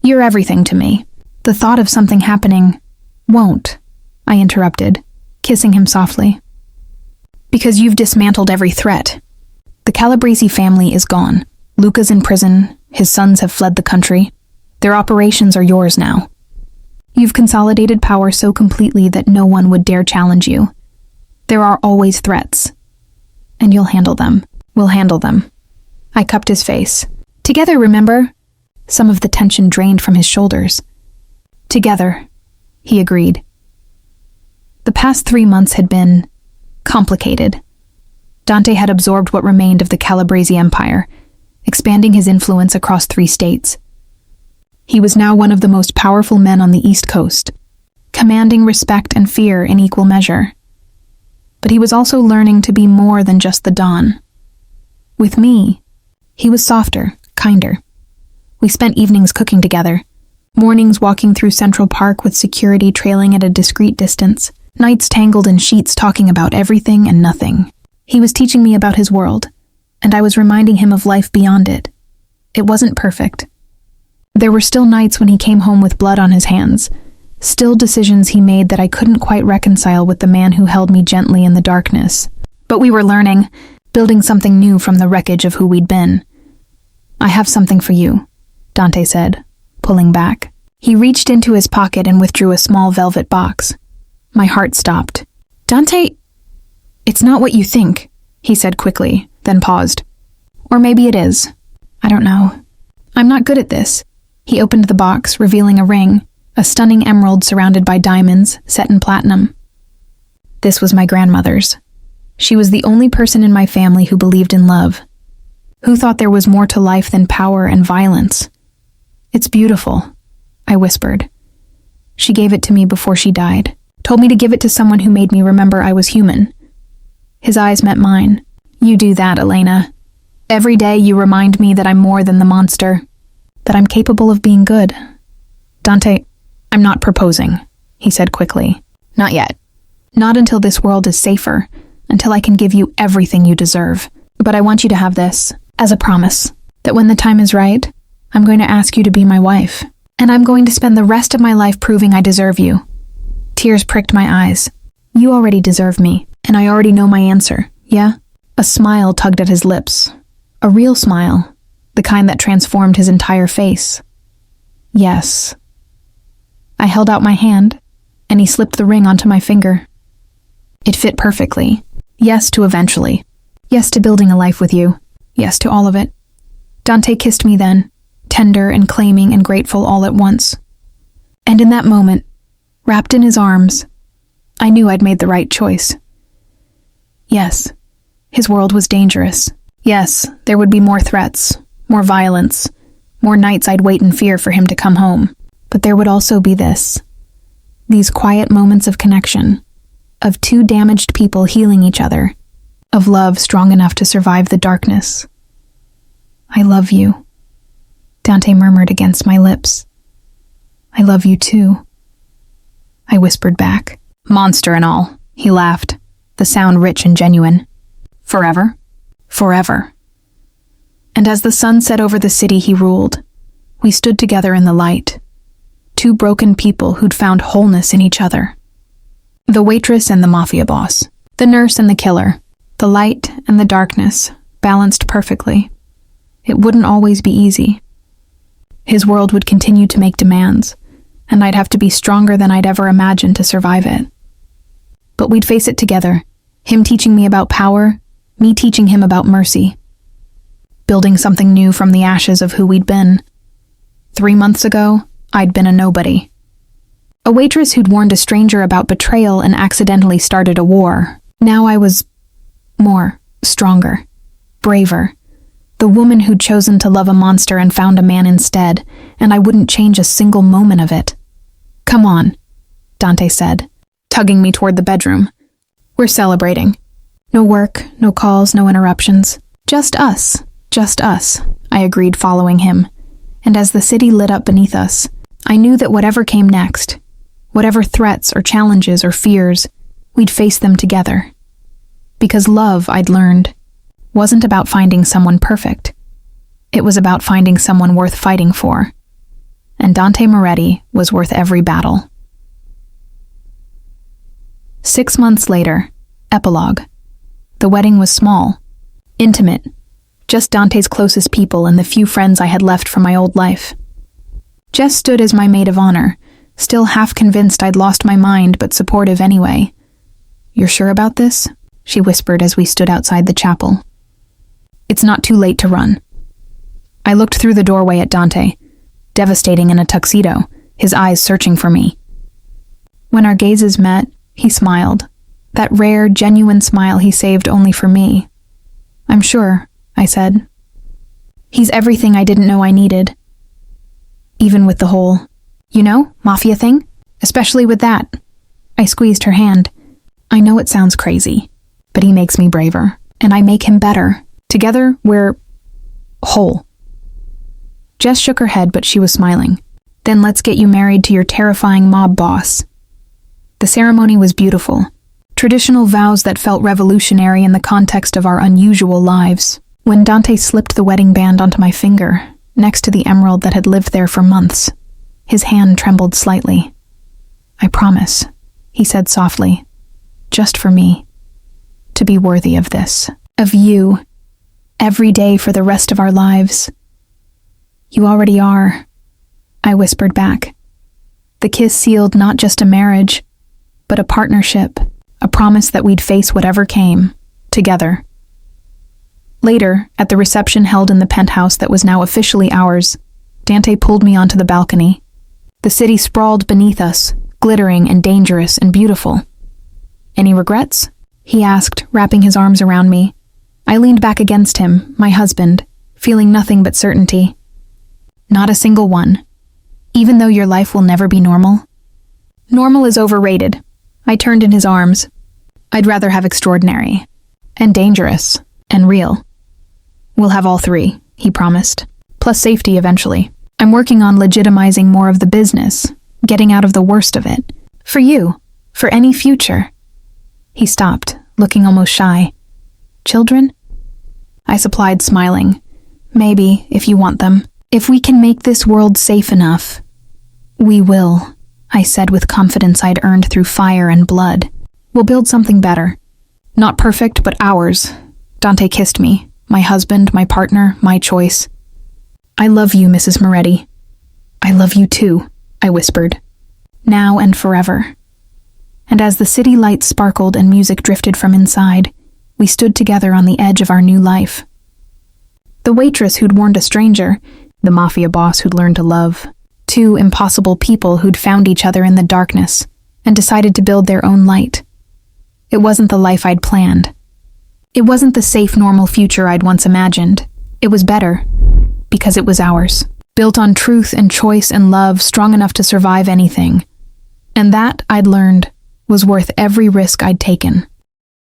you're everything to me. The thought of something happening won't," I interrupted, kissing him softly. "Because you've dismantled every threat. The Calabrese family is gone. Luca's in prison. His sons have fled the country. Their operations are yours now. You've consolidated power so completely that no one would dare challenge you. There are always threats. And you'll handle them. We'll handle them. I cupped his face. Together, remember? Some of the tension drained from his shoulders. Together, he agreed. The past 3 months had been complicated. Dante had absorbed what remained of the Calabrese Empire, expanding his influence across 3 states. He was now one of the most powerful men on the East Coast, commanding respect and fear in equal measure. But he was also learning to be more than just the Don. With me, he was softer, kinder. We spent evenings cooking together, mornings walking through Central Park with security trailing at a discreet distance, nights tangled in sheets talking about everything and nothing. He was teaching me about his world, and I was reminding him of life beyond it. It wasn't perfect. There were still nights when he came home with blood on his hands, still decisions he made that I couldn't quite reconcile with the man who held me gently in the darkness. But we were learning, building something new from the wreckage of who we'd been. I have something for you, Dante said, pulling back. He reached into his pocket and withdrew a small velvet box. My heart stopped. Dante, it's not what you think, he said quickly, then paused. Or maybe it is. I don't know. I'm not good at this. He opened the box, revealing a ring, a stunning emerald surrounded by diamonds, set in platinum. This was my grandmother's. She was the only person in my family who believed in love, who thought there was more to life than power and violence. It's beautiful, I whispered. She gave it to me before she died, told me to give it to someone who made me remember I was human. His eyes met mine. You do that, Elena. Every day you remind me that I'm more than the monster, that I'm capable of being good. Dante, I'm not proposing, he said quickly. Not yet. Not until this world is safer, until I can give you everything you deserve. But I want you to have this, as a promise, that when the time is right, I'm going to ask you to be my wife, and I'm going to spend the rest of my life proving I deserve you. Tears pricked my eyes. You already deserve me, and I already know my answer, yeah? A smile tugged at his lips. A real smile, the kind that transformed his entire face. Yes. I held out my hand, and he slipped the ring onto my finger. It fit perfectly. Yes to eventually. Yes to building a life with you. Yes to all of it. Dante kissed me then, tender and claiming and grateful all at once. And in that moment, wrapped in his arms, I knew I'd made the right choice. Yes, his world was dangerous. Yes, there would be more threats, more violence, more nights I'd wait in fear for him to come home. But there would also be this. These quiet moments of connection, of 2 damaged people healing each other, of love strong enough to survive the darkness. I love you, Dante murmured against my lips. I love you too, I whispered back. Monster and all, he laughed, the sound rich and genuine. Forever? Forever. And as the sun set over the city he ruled, we stood together in the light, 2 broken people who'd found wholeness in each other. The waitress and the mafia boss, the nurse and the killer, the light and the darkness, balanced perfectly. It wouldn't always be easy. His world would continue to make demands, and I'd have to be stronger than I'd ever imagined to survive it. But we'd face it together, him teaching me about power, me teaching him about mercy. Building something new from the ashes of who we'd been. 3 months ago, I'd been a nobody. A waitress who'd warned a stranger about betrayal and accidentally started a war. Now I was more, stronger, braver. The woman who'd chosen to love a monster and found a man instead, and I wouldn't change a single moment of it. Come on, Dante said, tugging me toward the bedroom. We're celebrating. No work, no calls, no interruptions. Just us, I agreed, following him. And as the city lit up beneath us, I knew that whatever came next, whatever threats or challenges or fears, we'd face them together. Because love, I'd learned, wasn't about finding someone perfect. It was about finding someone worth fighting for. And Dante Moretti was worth every battle. 6 months later, epilogue. The wedding was small, intimate, just Dante's closest people and the few friends I had left from my old life. Jess stood as my maid of honor, still half convinced I'd lost my mind but supportive anyway. "You're sure about this?" she whispered as we stood outside the chapel. "It's not too late to run." I looked through the doorway at Dante, devastating in a tuxedo, his eyes searching for me. When our gazes met, he smiled, that rare, genuine smile he saved only for me. "I'm sure," I said. "He's everything I didn't know I needed. Even with the whole, mafia thing? Especially with that." I squeezed her hand. "I know it sounds crazy, but he makes me braver, and I make him better. Together, we're whole." Jess shook her head, but she was smiling. "Then let's get you married to your terrifying mob boss." The ceremony was beautiful. Traditional vows that felt revolutionary in the context of our unusual lives. When Dante slipped the wedding band onto my finger, next to the emerald that had lived there for months, his hand trembled slightly. "I promise," he said softly, "just for me, to be worthy of this, of you, every day for the rest of our lives." "You already are," I whispered back. The kiss sealed not just a marriage, but a partnership, a promise that we'd face whatever came, together. Later, at the reception held in the penthouse that was now officially ours, Dante pulled me onto the balcony. The city sprawled beneath us, glittering and dangerous and beautiful. "Any regrets?" he asked, wrapping his arms around me. I leaned back against him, my husband, feeling nothing but certainty. "Not a single one. Even though your life will never be normal." "Normal is overrated." I turned in his arms. "I'd rather have extraordinary, and dangerous, and real." "We'll have all three," he promised, "plus safety eventually. I'm working on legitimizing more of the business, getting out of the worst of it. For you, for any future." He stopped, looking almost shy. "Children?" I supplied, smiling. "Maybe, if you want them. If we can make this world safe enough." "We will," I said with confidence I'd earned through fire and blood. "We'll build something better. Not perfect, but ours." Dante kissed me. My husband, my partner, my choice. "I love you, Mrs. Moretti." "I love you too," I whispered. "Now and forever." And as the city lights sparkled and music drifted from inside, we stood together on the edge of our new life. The waitress who'd warned a stranger, the mafia boss who'd learned to love, two impossible people who'd found each other in the darkness and decided to build their own light. It wasn't the life I'd planned. It wasn't the safe, normal future I'd once imagined. It was better, because it was ours, built on truth and choice and love strong enough to survive anything. And that, I'd learned, was worth every risk I'd taken.